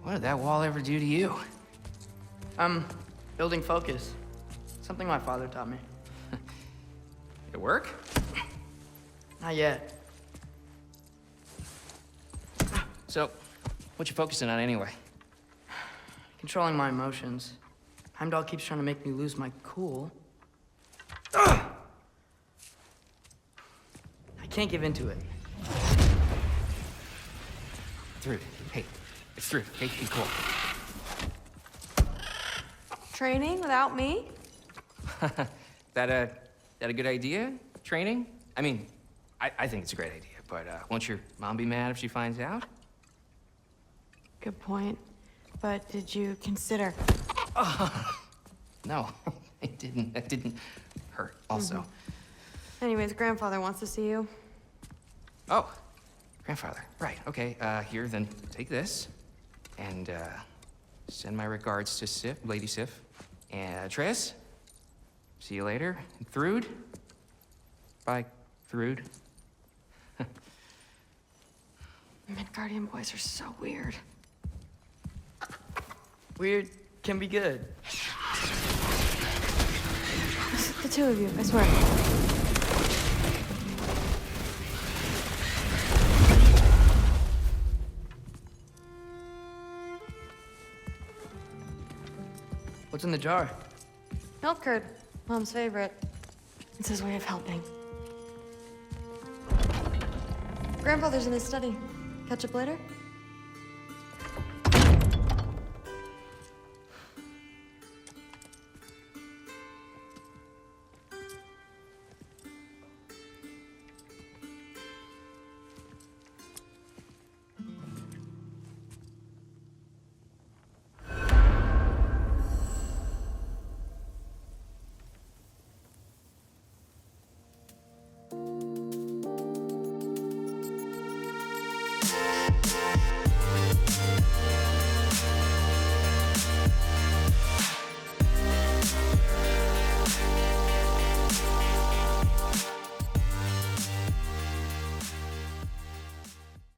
What did that wall ever do to you? Building focus. Something my father taught me. It work? Not yet. So, what you focusing on anyway? Controlling my emotions. Heimdall keeps trying to make me lose my cool. I can't give into it. Through. Hey, it's through. Hey, be cool. Training without me? That a good idea? Training? I mean, I think it's a great idea, But, won't your mom be mad if she finds out? Good point. But did you consider... No, it didn't. That didn't hurt, also. Anyways, grandfather wants to see you. Oh, grandfather. Right, okay. Here, then take this. And, send my regards to Sif, Lady Sif. And Atreus, see you later. And Thrud. Bye, Thrud. Midgardian boys are so weird. Weird can be good. The two of you, I swear. What's in the jar? Milk curd, Mom's favorite. It's his way of helping. Grandfather's in his study. Catch up later?